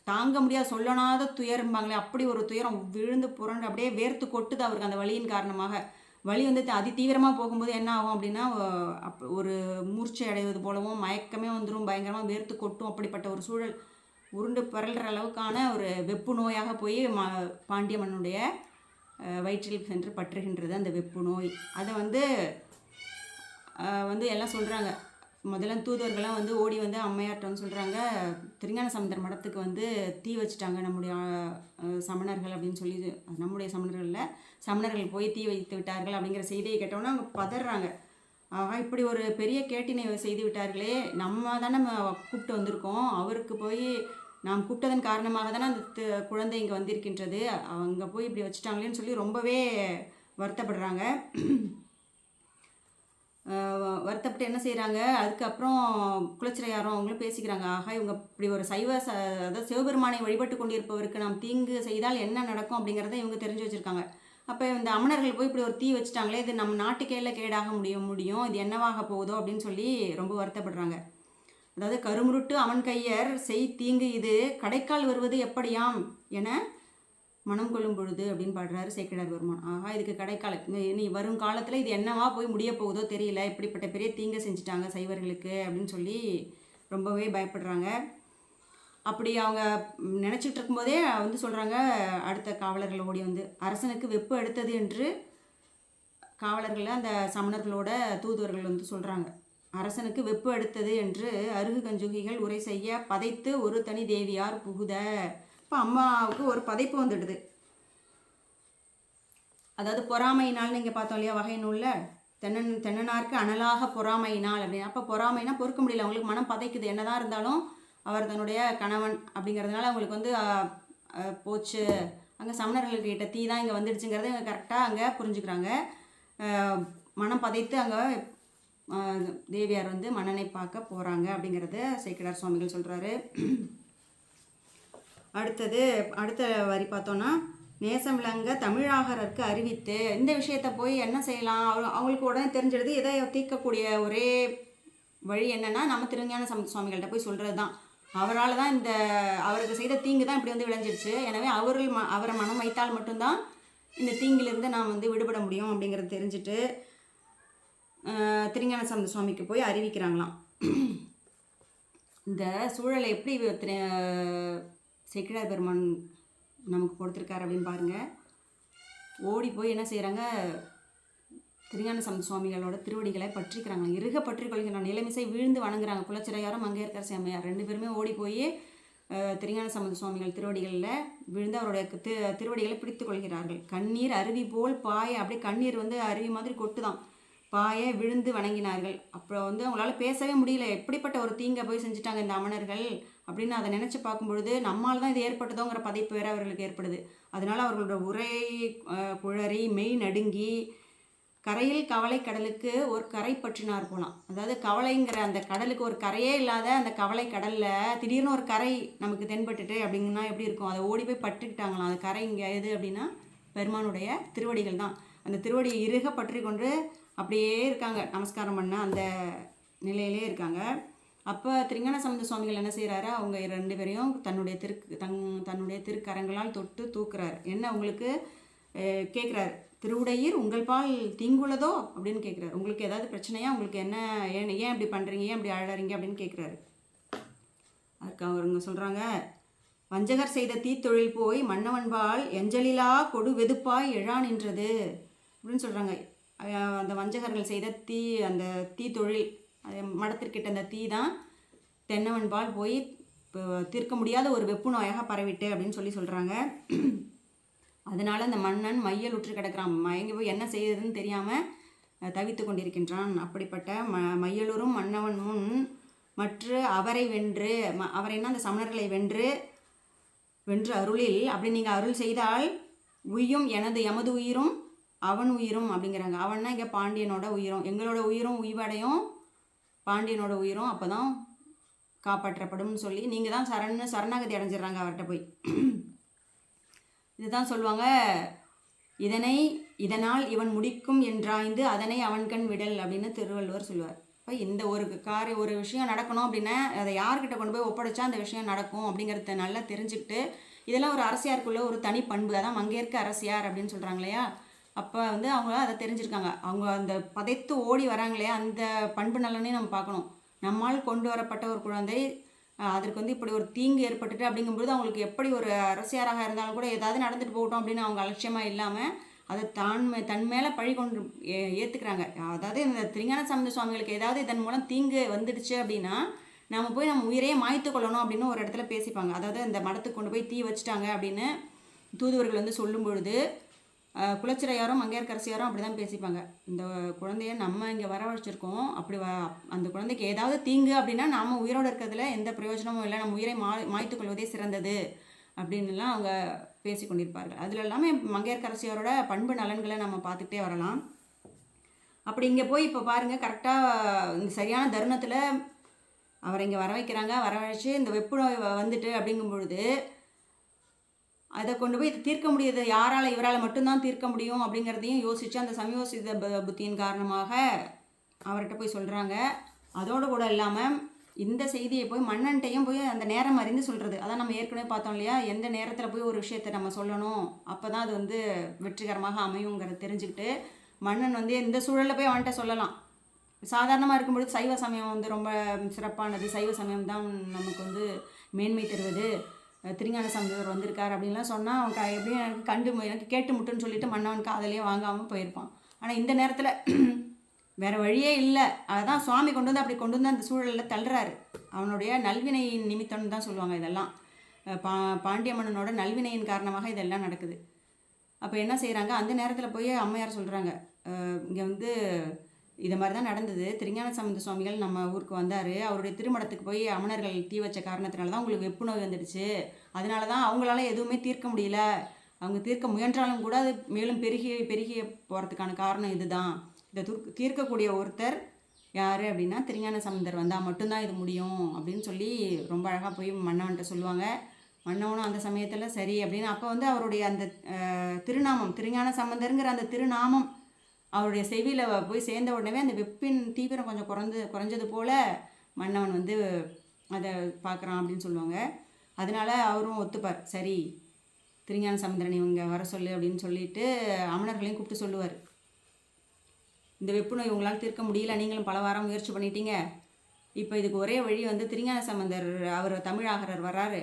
தாங்க முடியாது, சொல்லனாத துயரும்பாங்களே, அப்படி ஒரு துயரம் விழுந்து புரண்டு அப்படியே வேர்த்து கொட்டுது அவருக்கு அந்த வலியின் காரணமாக. வலி வந்து அதி தீவிரமாக போகும்போது என்ன ஆகும் அப்படின்னா, ஒரு மூர்ச்சை அடைவது போலவும் மயக்கமே வந்துடும், பயங்கரமாக வேர்த்து கொட்டும். அப்படிப்பட்ட ஒரு சூழல் உருண்டு பரல்ற அளவுக்கான ஒரு வெப்பு நோயாக போய் பாண்டிய மன்னனுடைய வயிற்றில் சென்று பற்றுகின்றது அந்த வெப்பு நோய். அதை வந்து எல்லாம் சொல்கிறாங்க. முதல்ல தூதுவர்கள்லாம் வந்து ஓடி வந்து அம்மையார்ட்ட வந்து சொல்கிறாங்க, திருஞான சம்பந்தர் மடத்துக்கு வந்து தீ வச்சுட்டாங்க நம்முடைய சமணர்கள் அப்படின்னு சொல்லி. நம்முடைய சமணர்கள் போய் தீ வைத்து விட்டார்கள் அப்படிங்கிற செய்தியை கேட்டோன்னா அவங்க பதறாங்க. இப்படி ஒரு பெரிய கேட்டினை செய்து விட்டார்களே, நம்ம தானே கூப்பிட்டு வந்திருக்கோம், அவருக்கு போய் நாம் கூப்பிட்டதன் காரணமாக தானே அந்த குழந்தை இங்கே வந்திருக்கின்றது, அவங்க போய் இப்படி வச்சுட்டாங்களேன்னு சொல்லி ரொம்பவே வருத்தப்படுறாங்க. வருத்தப்பட்டு என்ன செய்கிறாங்க, அதுக்கப்புறம் குலச்சிறையாரும் அவங்களும் பேசிக்கிறாங்க. இவங்க இப்படி ஒரு அதாவது சிவபெருமானை வழிபட்டு கொண்டிருப்பவருக்கு நாம் தீங்கு செய்தால் என்ன நடக்கும் அப்படிங்கிறத இவங்க தெரிஞ்சு வச்சுருக்காங்க. அப்போ இந்த அமணர்கள் போய் இப்படி ஒரு தீ வச்சுட்டாங்களே, இது நம்ம நாட்டுக்கேல கேடாக முடியும், இது என்னவாக போகுதோ அப்படின்னு சொல்லி ரொம்ப வருத்தப்படுறாங்க. அதாவது கருமுருட்டு அவன் கையர் தீங்கு இது கடைக்கால் வருவது எப்படியாம் என மனம் கொள்ளும் பொழுது அப்படின்னு பாடுறாரு சேக்கிழார் பெருமான். இதுக்கு கடைக்கால இனி வரும் காலத்தில் இது என்னவா போய் முடிய போகுதோ தெரியல, இப்படிப்பட்ட பெரிய தீங்கை செஞ்சுட்டாங்க சைவர்களுக்கு அப்படின்னு சொல்லி ரொம்பவே பயப்படுறாங்க. அப்படி அவங்க நினச்சிட்டு இருக்கும்போதே வந்து சொல்கிறாங்க, அடுத்த காவலர்கள் ஓடி வந்து அரசனுக்கு வெப்பு எடுத்தது என்று காவலர்களில் அந்த சமணர்களோட தூதுவர்கள் வந்து சொல்கிறாங்க. அரசனுக்கு வெப்பு எடுத்தது என்று அருகு கஞ்சுகிகள் உரை செய்ய பதைத்து ஒரு தனி தேவியார் புகுத. இப்போ அம்மாவுக்கு ஒரு பதைப்பு வந்துடுது. அதாவது பொறாமையினால் நீங்கள் பார்த்தோம் இல்லையா வகை நூலில், தென்னனாருக்கு அனலாக பொறாமையினால் அப்படின்னு. அப்போ பொறாமைனா பொறுக்க முடியல, அவங்களுக்கு மனம் பதைக்குது. என்னதான் இருந்தாலும் அவர் தன்னுடைய கணவன் அப்படிங்கிறதுனால அவங்களுக்கு வந்து போச்சு, அங்கே சமணர்கள்கிட்ட தீ தான் இங்கே வந்துடுச்சுங்கிறத இங்கே கரெக்டாக அங்கே புரிஞ்சுக்கிறாங்க. மனம் பதைத்து அங்கே தேவியார் வந்து மன்னனை பார்க்க போகிறாங்க அப்படிங்கிறத சேக்கிழார் சுவாமிகள் சொல்கிறாரு. அடுத்த வரி பார்த்தோன்னா, நேசம் விளங்க தமிழாகரருக்கு அறிவித்து, இந்த விஷயத்தை போய் என்ன செய்யலாம், அவங்களுக்கு உடனே தெரிஞ்சிடுது. இதை தீர்க்கக்கூடிய ஒரே வழி என்னென்னா நம்ம திருஞான சம்பந்த சுவாமிகள்கிட்ட போய் சொல்கிறது தான். அவரால் தான் அவருக்கு செய்த தீங்கு தான் இப்படி வந்து விளைஞ்சிடுச்சு. எனவே அவரை மனம் வைத்தால் மட்டும்தான் இந்த தீங்கிலிருந்து நாம் வந்து விடுபட முடியும் அப்படிங்கிறது தெரிஞ்சுட்டு திருஞான சம்பந்த சுவாமிக்கு போய் அறிவிக்கிறாங்களாம். இந்த சூழலை எப்படி சேக்கிழார் பெருமான் நமக்கு கொடுத்துருக்காரு அப்படின்னு பாருங்கள். ஓடி போய் என்ன செய்கிறாங்க, திருஞான சம்பந்த சுவாமிகளோட திருவடிகளை பற்றிக்கிறாங்க, இறுக பற்றி கொள்கிறாங்க, நிலைமிசை வீழ்ந்து வணங்குறாங்க. குலச்சிறையாரும் மங்கையர்க்கரசி அம்மையார் 2 பேருமே ஓடி போய் திருஞான சம்பந்த சுவாமிகள் திருவடிகளில் விழுந்து அவருடைய திருவடிகளை பிடித்து கொள்கிறார்கள். கண்ணீர் அருவி போல் பாய, அப்படியே கண்ணீர் வந்து அருவி மாதிரி கொட்டுதான், பாய விழுந்து வணங்கினார்கள். அப்புறம் வந்து அவங்களால பேசவே முடியல, எப்படிப்பட்ட ஒரு தீங்கை போய் செஞ்சுட்டாங்க இந்த அமணர்கள் அப்படின்னு அதை நினச்சி பார்க்கும்பொழுது நம்மால் தான் இது ஏற்பட்டதோங்கிற பதைப்பு வேறு அவர்களுக்கு ஏற்படுது. அதனால் அவர்களோட உரை குழறி மெய் நடுங்கி கரையில் கவலை கடலுக்கு ஒரு கரை பற்றினார் போலாம். அதாவது கவலைங்கிற அந்த கடலுக்கு ஒரு கரையே இல்லாத அந்த கவலை கடலில் திடீர்னு ஒரு கரை நமக்கு தென்பட்டுட்டு அப்படிங்கன்னா எப்படி இருக்கும், அதை ஓடி போய் பற்றிக்கிட்டாங்களாம். அந்த கரை இங்கே எது அப்படின்னா பெருமானுடைய திருவடிகள் தான். அந்த திருவடியை இறுக பற்றி கொண்டு அப்படியே இருக்காங்க, நமஸ்காரம் பண்ண அந்த நிலையிலே இருக்காங்க. அப்போ திருஞான சம்பந்த சுவாமிகள் என்ன செய்கிறாரு, அவங்க 2 பேரையும் தன்னுடைய திருக்கரங்களால் தொட்டு தூக்குறாரு. என்ன உங்களுக்கு கேட்குறாரு, திருவுடையீர் உங்கள் பால் தீங்குள்ளதோ அப்படின்னு கேட்குறாரு. உங்களுக்கு ஏதாவது பிரச்சனையா, உங்களுக்கு என்ன, ஏன் இப்படி பண்ணுறீங்க, ஏன் இப்படி அழறீங்க அப்படின்னு கேட்குறாரு. அதுக்கு அவங்க சொல்கிறாங்க, வஞ்சகர் செய்த தீத்தொழில் போய் மன்னவன்பால் எஞ்சலிலா கொடு வெதுப்பாய் எழா நின்றது அப்படின்னு சொல்கிறாங்க. அந்த வஞ்சகர்கள் செய்த அந்த தீத்தொழில், மடத்திற்கிட்ட அந்த தீ தான் தென்னவன்பால் போய் தீர்க்க முடியாத ஒரு வெப்பு நோயாக பரவிட்டு அப்படின்னு சொல்கிறாங்க. அதனால் அந்த மன்னன் மையல் உற்று கிடக்கிறான், மயங்கி போய் என்ன செய்யறதுன்னு தெரியாமல் தவித்து கொண்டிருக்கின்றான். அப்படிப்பட்ட மையலூரும் மன்னவன் முன் மற்ற அவரை வென்று, அவரைன்னா அந்த சமணர்களை வென்று அருளில், அப்படி நீங்கள் அருள் செய்தால் உய்யும் எமது உயிரும் அவன் உயிரும் அப்படிங்கிறாங்க. அவன்னா இங்கே பாண்டியனோட உயிரும், எங்களோட உயிரும் உய்வடையும், பாண்டியனோட உயிரும் அப்போ தான் காப்பாற்றப்படும்னு சொல்லி நீங்கள் தான் சரணாகதி அடைஞ்சிடுறாங்க அவர்கிட்ட போய். இதுதான் சொல்லுவாங்க, இதனால் இவன் முடிக்கும் என்றாய்ந்து அதனை அவன்கண் விடல் அப்படின்னு திருவள்ளுவர் சொல்லுவார். இப்போ இந்த ஒரு விஷயம் நடக்கணும் அப்படின்னா அதை யார்கிட்ட கொண்டு போய் ஒப்படைச்சா அந்த விஷயம் நடக்கும் அப்படிங்கிறத நல்லா தெரிஞ்சுக்கிட்டு, இதெல்லாம் ஒரு அரசியாருக்குள்ள ஒரு தனி பண்பு, அதான் மங்கையர்க்கு அரசியார் அப்படின்னு சொல்கிறாங்க இல்லையா. அப்போ வந்து அவங்க அதை தெரிஞ்சுருக்காங்க. அவங்க அந்த பதைத்து ஓடி வராங்க இல்லையா, அந்த பண்பு நலனே நம்ம பார்க்கணும். நம்மால் கொண்டு வரப்பட்ட ஒரு குழந்தை அதற்கு வந்து இப்படி ஒரு தீங்கு ஏற்பட்டுட்டு அப்படிங்கும்போது அவங்களுக்கு எப்படி ஒரு அரசியாராக இருந்தாலும் கூட ஏதாவது நடந்துட்டு போகட்டும் அப்படின்னு அவங்க அலட்சியமாக இல்லாமல் அதை தன் மேலே பழி கொண்டு ஏற்றுக்கிறாங்க. அதாவது இந்த திருஞான சம்பந்த சுவாமிகளுக்கு ஏதாவது இதன் மூலம் தீங்கு வந்துடுச்சு அப்படின்னா நம்ம உயிரையே மாய்த்து கொள்ளணும் அப்படின்னு ஒரு இடத்துல பேசிப்பாங்க. அதாவது இந்த மடத்துக்கு கொண்டு போய் தீ வச்சுட்டாங்க அப்படின்னு தூதுவர்கள் வந்து சொல்லும் பொழுது குலச்சிறையாரும் மங்கையர்க்கரசியாரும் அப்படி தான் பேசிப்பாங்க. இந்த குழந்தைய நம்ம இங்கே வரவழைச்சிருக்கோம், அப்படி அந்த குழந்தைக்கு ஏதாவது தீங்கு அப்படின்னா நாம் உயிரோடு இருக்கிறதுல எந்த பிரயோஜனமும் இல்லை, நம்ம உயிரை மாய்த்து கொள்வதே சிறந்தது அப்படின்லாம் அவங்க பேசி கொண்டிருப்பார்கள். அதில் எல்லாமே மங்கையர்க்கரசியாரோட பண்பு நலன்களை நம்ம பார்த்துட்டே வரலாம். அப்படி இங்கே போய் இப்போ பாருங்கள், கரெக்டாக இந்த சரியான தருணத்தில் அவரை இங்கே வர வைக்கிறாங்க. வரவழைச்சு இந்த வெப்பு நோய் வந்துட்டு அப்படிங்கும் பொழுது அதை கொண்டு போய் இதை தீர்க்க முடியாது, யாரால் இவரால் மட்டும்தான் தீர்க்க முடியும் அப்படிங்கிறதையும் யோசித்து அந்த சமயோசித புத்தியின் காரணமாக அவர்கிட்ட போய் சொல்கிறாங்க. அதோடு கூட இல்லாமல் இந்த செய்தியை போய் மன்னன்ட்டையும் போய் அந்த நேரம் அறிந்து சொல்கிறது. அதான் நம்ம ஏற்கனவே பார்த்தோம் இல்லையா, எந்த நேரத்தில் போய் ஒரு விஷயத்தை நம்ம சொல்லணும், அப்போ தான் அது வந்து வெற்றிகரமாக அமையுங்கிறத தெரிஞ்சுக்கிட்டு மன்னன் வந்து இந்த சூழலில் போய் அவன்கிட்ட சொல்லலாம். சாதாரணமாக இருக்கும்பொழுது சைவ சமயம் வந்து ரொம்ப சிறப்பானது, சைவ சமயம் தான் நமக்கு வந்து மேன்மை தருவது, திருஞான சம்பந்தர் வந்திருக்கார் அப்படின்லாம் சொன்னால் அவன் எப்படியும் எனக்கு கேட்டு முட்டுன்னு சொல்லிட்டு மன்னவன் காதலையே வாங்காமல் போயிருப்பான். ஆனால் இந்த நேரத்தில் வேறு வழியே இல்லை, அதான் சுவாமி கொண்டு வந்து அந்த சூழலில் தள்ளுறாரு. அவனுடைய நல்வினையின் நிமித்தம்னு தான் சொல்லுவாங்க இதெல்லாம். பாண்டிய மன்னனோட நல்வினையின் காரணமாக இதெல்லாம் நடக்குது. அப்போ என்ன செய்கிறாங்க, அந்த நேரத்தில் போய் அம்மையார் சொல்கிறாங்க, இங்கே வந்து இதை மாதிரி தான் நடந்தது, திருஞான சம்பந்த சுவாமிகள் நம்ம ஊருக்கு வந்தார், அவருடைய திருமணத்துக்கு போய் அமணர்கள் தீ வச்ச காரணத்தினால தான் உங்களுக்கு வெப்பு நோய் வந்துடுச்சு, அதனால தான் அவங்களால எதுவுமே தீர்க்க முடியல, அவங்க தீர்க்க முயன்றாலும் கூட அது மேலும் பெருகி போகிறதுக்கான காரணம் இதுதான், இதை தீர்க்கக்கூடிய ஒருத்தர் யார் அப்படின்னா திருஞான சம்பந்தர் வந்தால் மட்டும்தான் இது முடியும் அப்படின்னு சொல்லி ரொம்ப அழகாக போய் மன்னவன்கிட்ட சொல்லுவாங்க. மன்னவனும் அந்த சமயத்தில் சரி அப்படின்னு அப்போ வந்து அவருடைய அந்த திருநாமம் திருஞான சம்பந்தருங்கிற அந்த திருநாமம் அவருடைய செவியில் போய் சேர்ந்த உடனே அந்த வெப்பின் தீவிரம் கொஞ்சம் குறைஞ்சது போல் மன்னவன் வந்து அதை பார்க்குறான் அப்படின்னு சொல்லுவாங்க. அதனால அவரும் ஒத்துப்பார். சரி திருஞான சம்பந்தரன் இவங்க வர சொல்லு அப்படின்னு சொல்லிட்டு அமணர்களையும் கூப்பிட்டு சொல்லுவார். இந்த வெப்பு நோய் உங்களால் தீர்க்க முடியல, நீங்களும் பல வாரம் முயற்சி பண்ணிட்டீங்க, இப்போ இதுக்கு ஒரே வழி வந்து திருஞான சம்பந்தர் அவர் தமிழாகரர் வர்றாரு,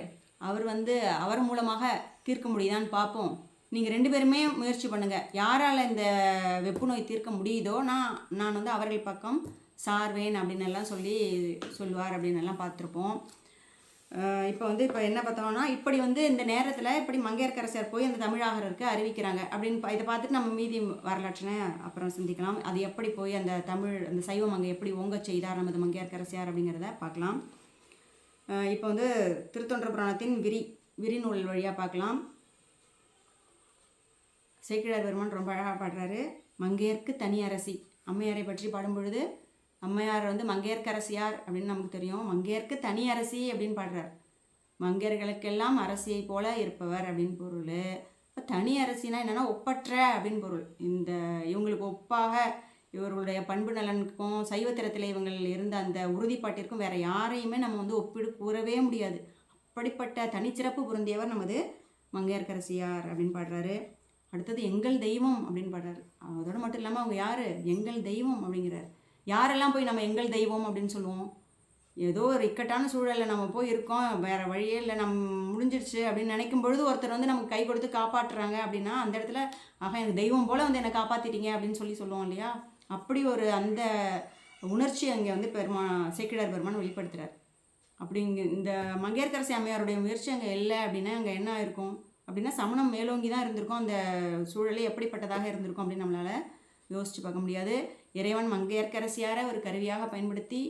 அவர் வந்து அவர் மூலமாக தீர்க்க முடியுதான்னு பார்ப்போம், நீங்கள் 2 பேருமே முயற்சி பண்ணுங்கள், யாரால் இந்த வெப்பு நோய் தீர்க்க முடியுதோ நான் வந்து அவர்கள் பக்கம் சார்வேன் அப்படின்னு எல்லாம் சொல்லுவார் அப்படின்னு எல்லாம் பார்த்துருப்போம். இப்போ என்ன பார்த்தோம்னா இப்படி வந்து இந்த நேரத்தில் இப்படி மங்கையர்க்கரசர் போய் அந்த தமிழாகரருக்கு அறிவிக்கிறாங்க அப்படின்னு இதை பார்த்துட்டு நம்ம மீதி வரலாற்றினை அப்புறம் சிந்திக்கலாம். அது எப்படி போய் அந்த சைவ மங்கை எப்படி ஓங்க செய்தார் நமது மங்கையர்க்கரசியார் அப்படிங்கிறத பார்க்கலாம். இப்போ வந்து திருத்தொண்ட புராணத்தின் விரிநூல் வழியாக பார்க்கலாம். சேக்கிழார் பெருமான் ரொம்ப அழகாக பாடுறாரு. மங்கையர்க்கு தனி அரசி அம்மையாரை பற்றி பாடும் பொழுது அம்மையார் வந்து மங்கையர்க்கரசியார் அப்படின்னு நமக்கு தெரியும். மங்கையர்க்கு தனி அரசி அப்படின்னு பாடுறார். மங்கையர்களுக்கெல்லாம் அரசியை போல இருப்பவர் அப்படின்னு பொருள். இப்போ தனி அரசினா என்னென்னா ஒப்பற்ற அப்படின்னு பொருள். இவங்களுக்கு ஒப்பாக இவர்களுடைய பண்பு நலனுக்கும் சைவத்திரத்தில் இவங்கள் இருந்த அந்த உறுதிப்பாட்டிற்கும் வேற யாரையுமே நம்ம வந்து ஒப்பிடு கூறவே முடியாது. அப்படிப்பட்ட தனிச்சிறப்பு பொருந்தியவர் நமது மங்கையர்க்கரசியார் அப்படின்னு பாடுறாரு. அடுத்தது எங்கள் தெய்வம் அப்படின்னு பாடுறாரு. அதோடு மட்டும் இல்லாமல் அவங்க யார்? எங்கள் தெய்வம் அப்படிங்கிறார். யாரெல்லாம் போய் நம்ம எங்கள் தெய்வம் அப்படின்னு சொல்லுவோம்? ஏதோ ஒரு இக்கட்டான சூழலில் நம்ம போய் இருக்கோம், வேறு வழியே இல்லை, நம்ம முடிஞ்சிடுச்சு அப்படின்னு நினைக்கும் பொழுது ஒருத்தர் வந்து நமக்கு கை கொடுத்து காப்பாற்றுறாங்க அப்படின்னா அந்த இடத்துல எனக்கு தெய்வம் போல் வந்து என்னை காப்பாற்றிட்டீங்க அப்படின்னு சொல்லுவோம் இல்லையா? அப்படி ஒரு அந்த உணர்ச்சி அங்கே வந்து சேக்கிழார் பெருமான் வெளிப்படுத்துகிறார். அப்படி இந்த மங்கையர்க்கரசி அம்மையாருடைய முயற்சி அங்கே இல்லை அப்படின்னா அங்கே என்ன இருக்கும் அப்படின்னா சமணம் மேலோங்கி தான் இருந்திருக்கும். அந்த சூழலே எப்படிப்பட்டதாக இருந்திருக்கும் அப்படின்னு நம்மளால் யோசித்து பார்க்க முடியாது. இறைவன் மங்கையர்க்கரசியாரை ஒரு கருவியாக பயன்படுத்தி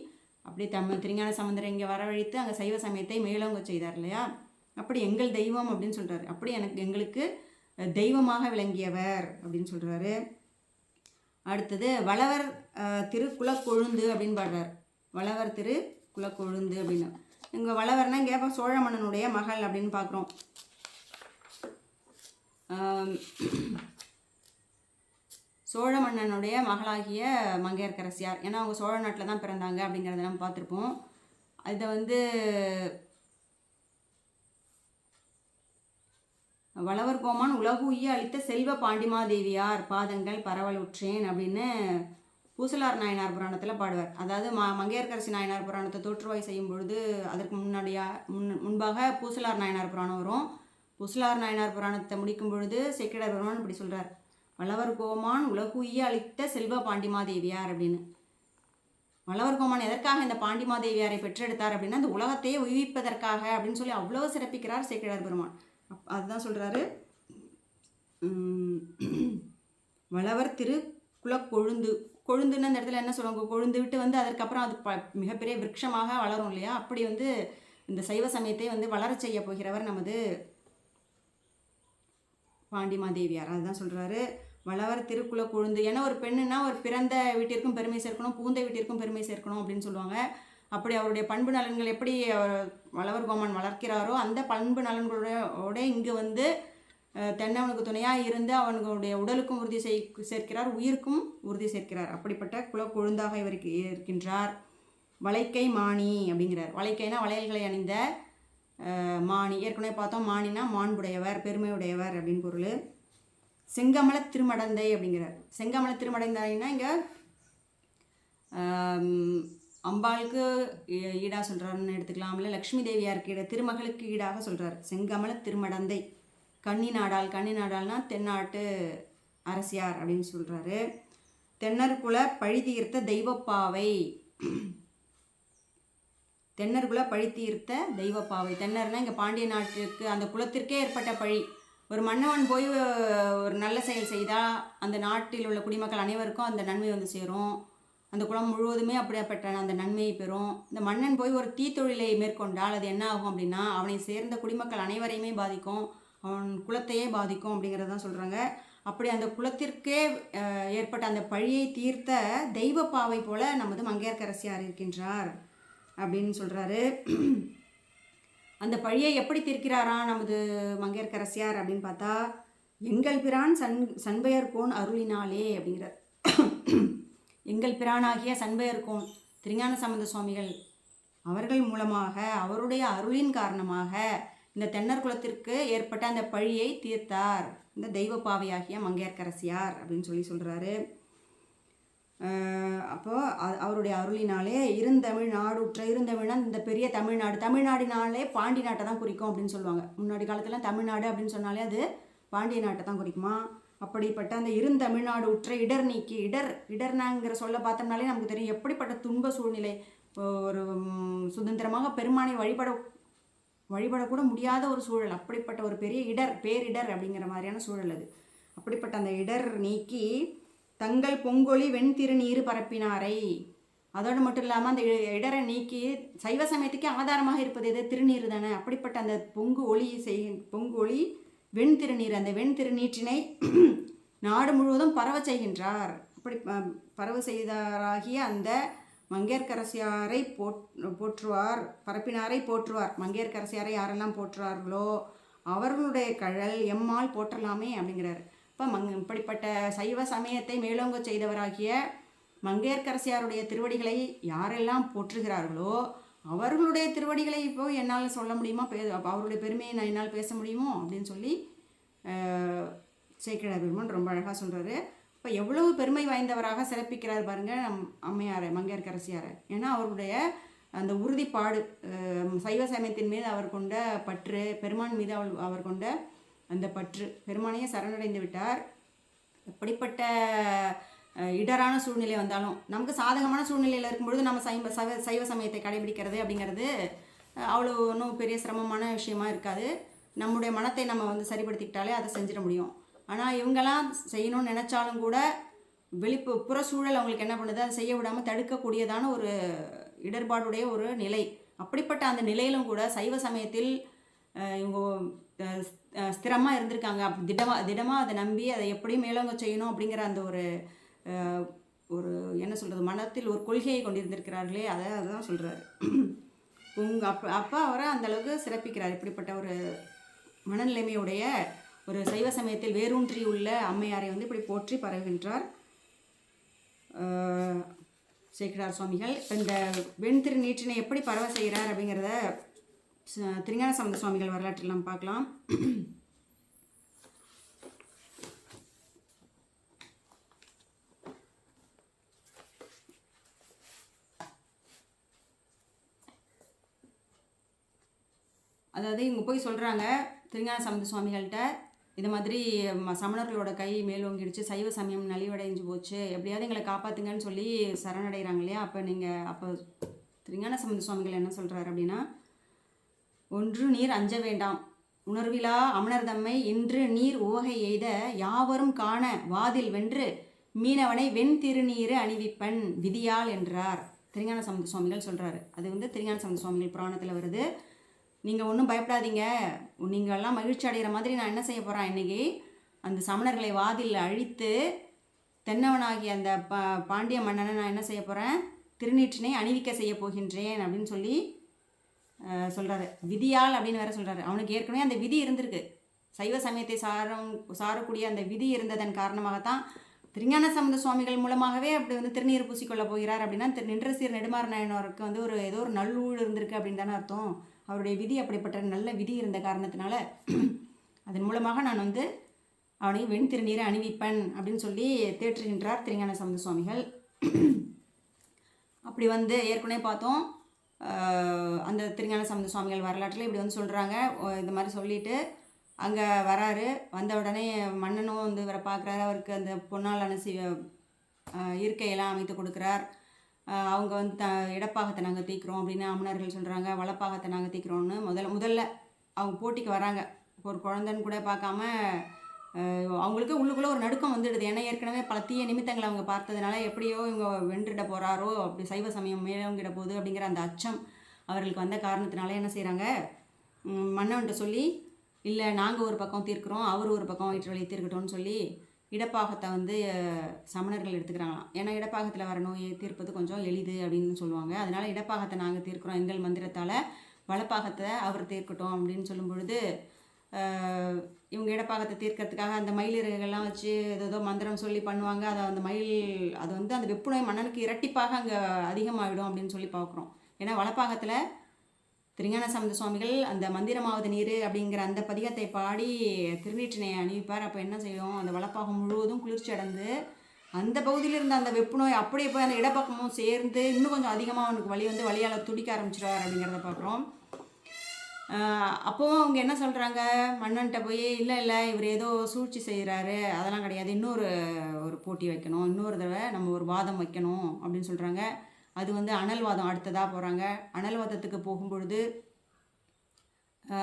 அப்படி திருஞான சம்பந்தரை இங்கே வரவழைத்து அங்கே சைவ சமயத்தை மேலோங்க செய்தார் இல்லையா? அப்படி எங்கள் தெய்வம் அப்படின்னு சொல்கிறாரு. அப்படி எங்களுக்கு தெய்வமாக விளங்கியவர் அப்படின்னு சொல்கிறாரு. அடுத்தது வளவர் திரு குலக்கொழுந்து அப்படின்னு பாடுறார். வளவர் திரு குலக்கொழுந்து அப்படின்னு இங்கே வளவர்னா இங்கே சோழ மன்னனுடைய மகள் அப்படின்னு பார்க்குறோம். சோழ மன்னனுடைய மகளாகிய மங்கையர்க்கரசியார், ஏன்னா அவங்க சோழ நாட்டில் தான் பிறந்தாங்க அப்படிங்கிறத நம்ம பார்த்துருப்போம். இதை வந்து வளவர் கோமான் உலகுய்ய அளித்த செல்வ பாண்டிமாதேவியார் பாதங்கள் பரவலுற்றேன் அப்படின்னு பூசலார் நாயனார் புராணத்தில் பாடுவார். அதாவது மங்கையர்க்கரசி நாயனார் புராணத்தை தோற்றுவாய் செய்யும் பொழுது அதற்கு முன்பாக பூசலார் நாயனார் புராணம் வரும். பூசலார் நாயனார் புராணத்தை முடிக்கும் பொழுது சேக்கிழார் பெருமான் இப்படி சொல்கிறார். வளவர் கோமான் உலகுய்ய அளித்த செல்வ பாண்டிமாதேவியார் அப்படின்னு. வளவர் கோமான் எதற்காக இந்த பாண்டிமாதேவியாரை பெற்றெடுத்தார் அப்படின்னா அந்த உலகத்தையே உய்விப்பதற்காக அப்படின்னு சொல்லி அவ்வளோ சிறப்பிக்கிறார் சேக்கிழார் பெருமான். அதுதான் சொல்கிறாரு. வளவர் திரு குலக்கொழுந்து, கொழுந்துன்னு அந்த இடத்துல என்ன சொல்லுவாங்க, கொழுந்து விட்டு வந்து அதற்கப்புறம் அது மிகப்பெரிய விருட்சமாக வளரும் இல்லையா? அப்படி வந்து இந்த சைவ சமயத்தை வந்து வளரச் செய்ய போகிறவர் நமது பாண்டிமாதேவியார். அதுதான் சொல்கிறாரு. வளவர் திருக்குல கொழுந்து. ஏன்னா ஒரு பெண்ணுன்னா ஒரு பிறந்த வீட்டிற்கும் பெருமை சேர்க்கணும், பூந்த வீட்டிற்கும் பெருமை சேர்க்கணும் அப்படின்னு சொல்லுவாங்க. அப்படி அவருடைய பண்பு நலன்கள் எப்படி வளவர் கோமான் வளர்க்கிறாரோ அந்த பண்பு நலன்களோட இங்கு வந்து தென்னவனுக்கு துணையாக இருந்து அவனுடைய உடலுக்கும் உறுதி சேர்க்கிறார், உயிருக்கும் உறுதி சேர்க்கிறார். அப்படிப்பட்ட குலக்கொழுந்தாக இவருக்கு இருக்கின்றார். வளைக்கை மாணி அப்படிங்கிறார். வளைக்கைனா வளையல்களை அணிந்த மாணி. ஏற்கனவே பார்த்தோம், மாணினா மாண்புடையவர், பெருமையுடையவர் அப்படின்னு பொருள். செங்கமல திருமடந்தை அப்படிங்கிறார். செங்கமல திருமடந்தைன்னா இங்கே அம்பாளுக்கு ஈடாக சொல்கிறாருன்னு எடுத்துக்கலாம், இல்லை லக்ஷ்மி தேவியாருக்கு திருமகளுக்கு ஈடாக சொல்கிறார். செங்கமல திருமடந்தை. கன்னி நாடாள்னா தென்னாட்டு அரசியார் அப்படின்னு சொல்கிறாரு. தென்னர்குல பழி தீர்த்த தெய்வப்பாவை. தென்னர்குல பழி தீர்த்த தெய்வப்பாவை. தென்னர்னா இங்கே பாண்டிய நாட்டிற்கு அந்த குலத்திற்கே ஏற்பட்ட பழி. ஒரு மன்னவன் போய் ஒரு நல்ல செயல் செய்தால் அந்த நாட்டில் உள்ள குடிமக்கள் அனைவருக்கும் அந்த நன்மை வந்து சேரும். அந்த குலம் முழுவதுமே அப்படியாப்பட்ட அந்த நன்மையை பெறும். இந்த மன்னன் போய் ஒரு தீத்தொழிலை மேற்கொண்டால் அது என்ன ஆகும் அப்படின்னா அவனை சேர்ந்த குடிமக்கள் அனைவரையுமே பாதிக்கும், அவன் குலத்தையே பாதிக்கும் அப்படிங்கிறதான் சொல்கிறாங்க. அப்படி அந்த குலத்திற்கே ஏற்பட்ட அந்த பழியை தீர்த்த தெய்வப்பாவை போல நமது மங்கையர்க்கரசியார் இருக்கின்றார் அப்படின்னு சொல்கிறாரு. அந்த பழியை எப்படி தீர்க்கிறாராம் நமது மங்கையர்க்கரசியார் அப்படின்னு பார்த்தா, எங்கள் பிரான் சண்பையர்கோன் அருளினாலே அப்படிங்கிறார். எங்கள் பிரானாகிய சண்பையர்கோன் திருஞான சம்பந்த சுவாமிகள் அவர்கள் மூலமாக அவருடைய அருளின் காரணமாக இந்த தென்னர் குலத்திற்கு ஏற்பட்ட அந்த பழியை தீர்த்தார் இந்த தெய்வப்பாவையாகிய மங்கையர்க்கரசியார் அப்படின்னு சொல்கிறாரு. அப்போது அவருடைய அருளினாலே இருந்தமிழ் நாடுற்ற, இருந்தமிழ்னா இந்த பெரிய தமிழ்நாடு, தமிழ்நாடினாலே பாண்டி நாட்டை தான் குறிக்கும் அப்படின்னு சொல்லுவாங்க. முன்னாடி காலத்தில் தமிழ்நாடு அப்படின்னு சொன்னாலே அது பாண்டிய நாட்டை தான் குறிக்குமா. அப்படிப்பட்ட அந்த இருந்தமிழ்நாடு உற்ற இடர் நீக்கி, இடர்னாங்கிற சொல்ல பார்த்தோம்னாலே நமக்கு தெரியும் எப்படிப்பட்ட துன்ப சூழ்நிலை. ஒரு சுதந்திரமாக பெருமானை வழிபடக்கூட முடியாத ஒரு சூழல், அப்படிப்பட்ட ஒரு பெரிய பேரிடர் அப்படிங்கிற மாதிரியான சூழல் அது. அப்படிப்பட்ட அந்த இடர் நீக்கி தங்கள் பொங்கொழி வெண்திருநீர் பரப்பினாரை. அதோடு மட்டும் இல்லாமல் அந்த இடரை நீக்கி சைவ சமயத்துக்கே ஆதாரமாக இருப்பது எது? திருநீர் தானே. அப்படிப்பட்ட அந்த பொங்கு ஒளி வெண்திருநீர், அந்த வெண்திருநீற்றினை நாடு முழுவதும் பரவ செய்கின்றார். அப்படி பரவ செய்தாராகிய அந்த மங்கையர்க்கரசியாரை போற்றுவார், பரப்பினாரை போற்றுவார். மங்கையர்க்கரசியாரை யாரெல்லாம் போற்றுவார்களோ அவர்களுடைய கழல் எம்மால் போற்றலாமே அப்படிங்கிறார். இப்போ இப்படிப்பட்ட சைவ சமயத்தை மேலோங்க செய்தவராகிய மங்கையர்க்கரசியாருடைய திருவடிகளை யாரெல்லாம் போற்றுகிறார்களோ அவர்களுடைய திருவடிகளை இப்போ என்னால் சொல்ல முடியுமா, அவருடைய பெருமையை நான் என்னால் பேச முடியுமோ அப்படின்னு சொல்லி சேக்கிழார் பெருமான் ரொம்ப அழகாக சொல்கிறாரு. இப்போ எவ்வளவு பெருமை வாய்ந்தவராக சிறப்பிக்கிறார் பாருங்கள் அம்மையாரை, மங்கையர்க்கரசியாரை. ஏன்னா அவருடைய அந்த உறுதிப்பாடு, சைவ சமயத்தின் மீது அவர் கொண்ட பற்று, பெருமான் மீது அவர் கொண்ட அந்த பற்று, பெருமானையே சரணடைந்து விட்டார். எப்படிப்பட்ட இடரான சூழ்நிலை வந்தாலும் நமக்கு சாதகமான சூழ்நிலையில் இருக்கும்பொழுது நம்ம சைவ சமயத்தை கடைபிடிக்கிறது அப்படிங்கிறது அவ்வளோ ஒன்றும் பெரிய சிரமமான விஷயமா இருக்காது. நம்முடைய மனத்தை நம்ம சரிப்படுத்திக்கிட்டாலே அதை செஞ்சிட முடியும். ஆனால் இவங்கெல்லாம் செய்யணும்னு நினச்சாலும் கூட புற சூழல் அவங்களுக்கு என்ன பண்ணுது, அதை செய்ய விடாமல் தடுக்கக்கூடியதான ஒரு இடர்பாடுடைய ஒரு நிலை. அப்படிப்பட்ட அந்த நிலையிலும் கூட சைவ சமயத்தில் இவங்க ஸ்திரமாக இருந்திருக்காங்க. அப்படி திடமாக அதை நம்பி அதை எப்படியும் மேலோங்க செய்யணும் அப்படிங்கிற அந்த ஒரு என்ன சொல்கிறது, மனத்தில் ஒரு கொள்கையை கொண்டிருந்திருக்கிறார்களே, அதுதான் சொல்கிறாரு. அப்போ அவரை அந்தளவுக்கு சிறப்பிக்கிறார். இப்படிப்பட்ட ஒரு மனநிலைமையுடைய ஒரு சைவ சமயத்தில் வேரூன்றி உள்ள அம்மையாரை இப்படி போற்றி பரவுகின்றார் சேக்கிழார் சுவாமிகள். இந்த வெண்திரு நீற்றினை எப்படி பரவ செய்கிறார் அப்படிங்கிறத திருஞான சம்பந்த சுவாமிகள் வரலாற்றில் நாம் பார்க்கலாம். அதாவது இவங்க போய் சொல்கிறாங்க திருஞான சம்பந்த சுவாமிகள்கிட்ட, இது மாதிரி சமணர்களோட கை மேலோங்கிடுச்சு, சைவ சமயம் நலிவடைஞ்சு போச்சு, எப்படியாவது எங்களை காப்பாற்றுங்கன்னு சொல்லி சரணடைகிறாங்க இல்லையா. அப்போ திருஞான சம்பந்த சுவாமிகள் என்ன சொல்கிறாரு அப்படின்னா, ஒன்று நீர் அஞ்ச வேண்டாம், உணர்விலா அமணர் தம்மை இன்று நீர் உவகை எய்த யாவரும் காண வாதில் வென்று மீனவனை வெண் திருநீர் அணிவிப்பன் விதியால் என்றார் திருஞான சம்பந்த சுவாமிகள் சொல்கிறாரு. அது திருஞான சம்பந்த சுவாமிகள் புராணத்தில் வருது. நீங்கள் ஒன்றும் பயப்படாதீங்க, நீங்கள் எல்லாம் மகிழ்ச்சி அடைகிற மாதிரி நான் என்ன செய்ய போகிறேன், இன்றைக்கி அந்த சமணர்களை வாதில் அழித்து தென்னவனாகிய அந்த பாண்டிய மன்னனை நான் என்ன செய்ய போகிறேன், திருநீற்றினை அணிவிக்க செய்ய போகின்றேன் அப்படின்னு சொல்லி சொல்கிறாரு. விதியால் அப்படின்னு வேறு சொல்கிறாரு. அவனுக்கு ஏற்கனவே அந்த விதி இருந்திருக்கு, சைவ சமயத்தை சாரக்கூடிய அந்த விதி இருந்ததன் காரணமாகத்தான் திருஞான சம்பந்த சுவாமிகள் மூலமாகவே அப்படி திருநீர் பூசிக்கொள்ள போகிறார். அப்படின்னா நின்ற சீர் நெடுமாற நாயனருக்கு ஏதோ ஒரு நல்லூழ் இருந்திருக்கு அப்படின்னு தானே அர்த்தம். அவருடைய விதி அப்படிப்பட்ட நல்ல விதி இருந்த காரணத்தினால அதன் மூலமாக நான் அவனை வெண் திருநீரை அணிவிப்பன் அப்படின்னு சொல்லி தேற்றுகின்றார் திருஞான சம்பந்த சுவாமிகள். அப்படி ஏற்கனவே பார்த்தோம் அந்த திருஞான சம்பந்த சுவாமிகள் வரலாற்றில் இப்படி சொல்கிறாங்க. இந்த மாதிரி சொல்லிட்டு அங்கே வராரு. வந்த உடனே மன்னனும் இவரை பார்க்குறாரு. அவருக்கு அந்த பொன்னாலான இருக்கையெல்லாம் அமைத்து கொடுக்குறார். அவங்க இடப்பாகத்தை நாங்கள் தீக்கிறோம் அப்படின்னு அமணர்கள் சொல்கிறாங்க. வளப்பாகத்தை நாங்கள் தீக்கிறோன்னு முதல்ல அவங்க போட்டிக்கு வராங்க. ஒரு குழந்தைன்னு கூட பார்க்காம அவங்களுக்கு உள்ளுக்குள்ளே ஒரு நடுக்கம் வந்துடுது. ஏன்னா ஏற்கனவே பல தீய நிமித்தங்களை அவங்க பார்த்ததுனால எப்படியோ இவங்க வென்றுட போகிறாரோ, அப்படி சைவ சமயம் மேலோங்கிட போகுது அப்படிங்கிற அந்த அச்சம் அவர்களுக்கு வந்த காரணத்தினால என்ன செய்கிறாங்க, மன்னவன்கிட்ட சொல்லி, இல்லை நாங்கள் ஒரு பக்கம் தீர்க்கிறோம், அவர் ஒரு பக்கம் வயிற்று வலி தீர்க்கட்டும்னு சொல்லி இடப்பாகத்தை வந்து சமணர்கள் எடுத்துக்கிறாங்களாம். ஏன்னா இடப்பாகத்தில் வர நோயை தீர்ப்பது கொஞ்சம் எளிது அப்படின்னு சொல்லுவாங்க. அதனால் இடப்பாகத்தை நாங்கள் தீர்க்கிறோம் எங்கள் மந்திரத்தால், வலப்பாகத்தை அவர் தீர்க்கட்டும் அப்படின்னு சொல்லும் பொழுது இவங்க இடப்பாகத்தை தீர்க்கறதுக்காக அந்த மயிலிறகுகள்லாம் வச்சு ஏதோ மந்திரம் சொல்லி பண்ணுவாங்க. அதை அந்த மயில் அது வந்து அந்த வெப்புநோய் மன்னனுக்கு இரட்டிப்பாக அங்கே அதிகமாகிடும் அப்படின்னு சொல்லி பார்க்குறோம். ஏன்னா வலப்பாகத்தில் திருஞான சம்பந்த சுவாமிகள் அந்த மந்திரமாவது நீர் அப்படிங்கிற அந்த பதிகத்தை பாடி திருநீற்றினை அணிவிப்பார். அப்போ என்ன செய்யும், அந்த வலப்பாகம் முழுவதும் குளிர்ச்சி அடைந்து அந்த பகுதியில் இருந்த அந்த வெப்பு நோய் அப்படியே போய் அந்த இடப்பக்கமும் சேர்ந்து இன்னும் கொஞ்சம் அதிகமாக அவனுக்கு வலி வந்து வலியால் துடிக்க ஆரம்பிச்சிடுவார் அப்படிங்கிறத பார்க்குறோம். அப்போவும் அவங்க என்ன சொல்கிறாங்க, மன்னன்கிட்ட போய் இல்லை இவர் ஏதோ சூழ்ச்சி செய்கிறாரு, அதெல்லாம் கிடையாது, இன்னொரு போட்டி வைக்கணும், இன்னொரு தடவை நம்ம ஒரு வாதம் வைக்கணும் அப்படின்னு சொல்கிறாங்க. அது வந்து அனல்வாதம் அடுத்ததாக போகிறாங்க. அனல்வாதத்துக்கு போகும்பொழுது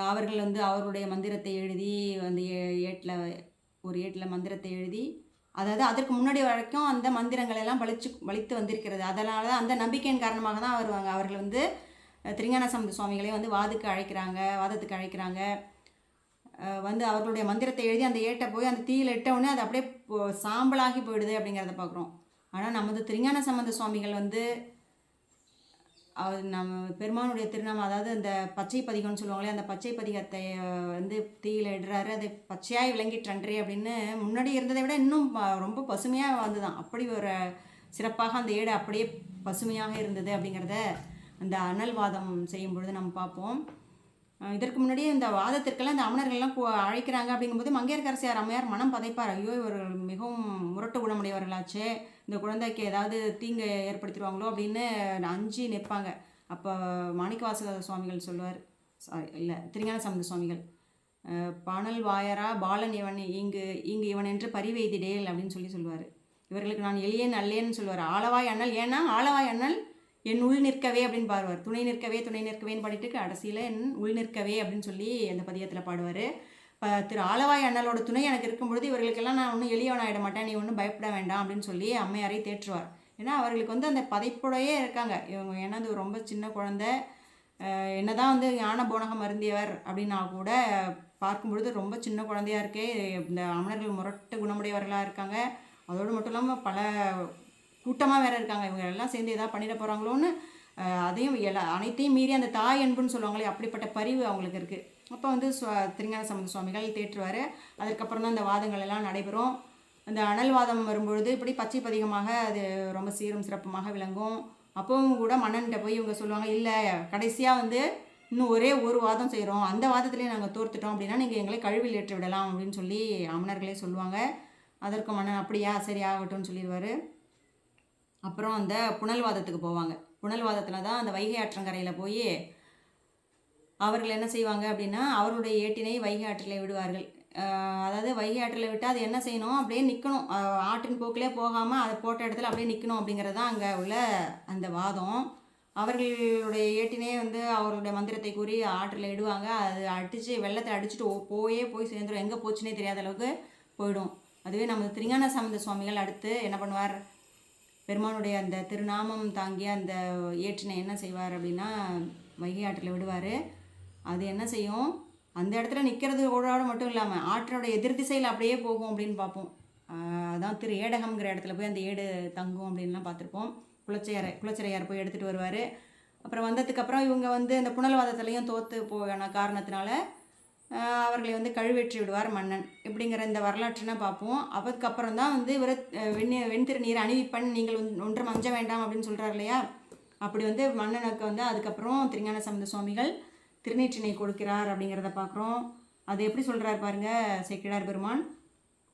அவர்கள் வந்து அவருடைய மந்திரத்தை எழுதி அந்த ஏட்டில் மந்திரத்தை எழுதி, அதாவது அதற்கு முன்னாடி வரைக்கும் அந்த மந்திரங்கள் எல்லாம் வலித்து வந்திருக்கிறது. அதனால தான் அந்த நம்பிக்கையின் காரணமாக தான் அவர்கள் வந்து திருஞான சம்பந்த சுவாமிகளே வந்து வாதத்துக்கு அழைக்கிறாங்க. வந்து அவர்களுடைய மந்திரத்தை எழுதி அந்த ஏட்டை போய் அந்த தீயில் இட்டவுடனே அது அப்படியே சாம்பலாகி போயிடுது அப்படிங்கிறத பார்க்குறோம். ஆனால் நமது திருஞான சம்பந்த சுவாமிகள் வந்து நம்ம பெருமானுடைய திருநாமம், அதாவது அந்த பச்சை பதிகம்னு சொல்லுவாங்களே, அந்த பச்சை பதிகத்தை வந்து தீயில் இடுறாரு. அதை பச்சையாய் விளங்கிற்றன்றே அப்படின்னு முன்னாடி இருந்ததை விட இன்னும் ரொம்ப பசுமையாக வந்துதான். அப்படி ஒரு சிறப்பாக அந்த ஏடு அப்படியே பசுமையாக இருந்தது அப்படிங்கிறத அந்த அனல்வாதம் செய்யும் பொழுது நம்ம பார்ப்போம். இதற்கு முன்னாடியே இந்த வாதத்திற்கெல்லாம் இந்த அமணர்கள்லாம் அழைக்கிறாங்க. அப்படிங்கும்போது மங்கையர்க்கரசியார் அம்மையார் மனம் பதைப்பார். ஐயோ, இவர்கள் மிகவும் முரட்டு குணமுடையவர்களாச்சே, இந்த குழந்தைக்கு ஏதாவது தீங்கு ஏற்படுத்திடுவாங்களோ அப்படின்னு அஞ்சு நிற்பாங்க. அப்போ மாணிக்கவாசக சுவாமிகள் சொல்லுவார், திருஞான சம்பந்த சுவாமிகள், பாணல் வாயரா பாலன் இவன் இங்கு இவன் என்று பரிவெய்திடேல் அப்படின்னு சொல்லுவார். இவர்களுக்கு நான் எளியன் அல்லேன்னு சொல்லுவார். ஆளவாய் அண்ணல், ஏன்னா ஆளவாய் அண்ணல் என் உள் நிற்கவே அப்படின்னு பாடுவார். துணை நிற்கவேன்னு பாடிட்டு கடைசியில் என் உள் நிற்கவே அப்படின்னு சொல்லி அந்த பதியத்தில் பாடுவார். திரு ஆளவாய் அண்ணலோட துணை எனக்கு இருக்கும்பொழுது இவர்களுக்கெல்லாம் நான் ஒன்றும் எளியவனாயிட மாட்டேன், நீ ஒன்றும் பயப்பட வேண்டாம் அப்படின்னு சொல்லி அம்மையாரை தேற்றுவார். ஏன்னா அவர்களுக்கு வந்து அந்த பதைப்புடையே இருக்காங்க இவங்க. ஏன்னா அது ரொம்ப சின்ன குழந்தை, என்னதான் வந்து ஞான போனகம் அருந்தியவர் அப்படின்னா கூட பார்க்கும்பொழுது ரொம்ப சின்ன குழந்தையாக இருக்கே. இந்த அமணர்கள் முரட்டு குணமுடையவர்களாக இருக்காங்க. அதோடு மட்டும் இல்லாமல் பல கூட்டமாக வேறு இருக்காங்க. இவங்க எல்லாம் சேர்ந்து எதாவது பண்ணிட போகிறாங்களோன்னு அதையும் அனைத்தையும் மீறி அந்த தாய் அன்புன்னு சொல்லுவாங்களே, அப்படிப்பட்ட பரிவு அவங்களுக்கு இருக்குது. அப்போ வந்து திருஞான சம்பந்த சுவாமிகள் தேற்றுவார். அதுக்கப்புறம் தான் இந்த வாதங்கள் எல்லாம் நடைபெறும். அந்த அனல்வாதம் வரும்பொழுது இப்படி பச்சை பதிகமாக அது ரொம்ப சீரும் சிறப்புமாக விளங்கும். அப்பவும் கூட மன்னன்கிட்ட போய் இவங்க சொல்லுவாங்க, இல்லை கடைசியாக வந்து இன்னும் ஒரே ஒரு வாதம் செய்கிறோம், அந்த வாதத்துலேயே நாங்கள் தோர்த்துட்டோம் அப்படின்னா நீங்கள் எங்களை கழுவில் ஏற்றி விடலாம் அப்படின்னு சொல்லி அமணர்களே சொல்லுவாங்க. அதற்கு மன்னன் அப்படியா சரி ஆகட்டும்னு சொல்லிடுவார். அப்புறம் அந்த புனல்வாதத்துக்கு போவாங்க. புனல்வாதத்தில் தான் அந்த வைகை ஆற்றங்கரையில் போய் அவர்கள் என்ன செய்வாங்க அப்படின்னா, அவருடைய ஏட்டினை வைகை ஆற்றிலே விடுவார்கள். அதாவது வைகை ஆற்றில் விட்டால் அது என்ன செய்யணும், அப்படியே நிற்கணும், ஆற்றின் போக்கிலே போகாமல் அதை போட்ட இடத்துல அப்படியே நிற்கணும் அப்படிங்கிறது தான் அங்கே உள்ள அந்த வாதம். அவர்களுடைய ஏட்டினே வந்து அவர்களுடைய மந்திரத்தை கூறி ஆற்றில் இடுவாங்க. அது அடித்து வெள்ளத்தை அடிச்சுட்டு போய் சேர்ந்துடும், எங்கே போச்சுன்னே தெரியாத அளவுக்கு போயிடும். அதுவே நம்ம திருஞான சம்பந்த சுவாமிகள் அடுத்து என்ன பண்ணுவார், பெருமானுடைய அந்த திருநாமம் தாங்கிய அந்த ஏற்றினை என்ன செய்வார் அப்படின்னா வைகை ஆற்றில் விடுவார். அது என்ன செய்யும், அந்த இடத்துல நிற்கிறது ஓடோட மட்டும் இல்லாமல் ஆற்றோட எதிர் திசையில் அப்படியே போகும் அப்படின்னு பார்ப்போம். அதான் திரு ஏடகம்ங்கிற இடத்துல போய் அந்த ஏடு தங்கும் அப்படின்லாம் பார்த்துருப்போம். குலச்சிறையார் போய் எடுத்துகிட்டு வருவார். அப்புறம் வந்ததுக்கப்புறம் இவங்க வந்து அந்த புனல்வாதத்துலேயும் தோற்று போன காரணத்தினால அவர்களை வந்து கழுவேற்றி விடுவார் மன்னன். இப்படிங்கிற இந்த வரலாற்றுனா பார்ப்போம். அதுக்கப்புறம் தான் வந்து இவர் வெண்திருநீர் அணிவிப்பன், நீங்கள் ஒன்றும் அஞ்ச வேண்டாம் அப்படின்னு சொல்கிறார் இல்லையா. அப்படி வந்து மன்னனுக்கு வந்து அதுக்கப்புறம் திருஞான சம்பந்த சுவாமிகள் திருநீற்றினை கொடுக்கிறார் அப்படிங்கிறத பார்க்குறோம். அது எப்படி சொல்கிறார் பாருங்கள் சேக்கிழார் பெருமான்.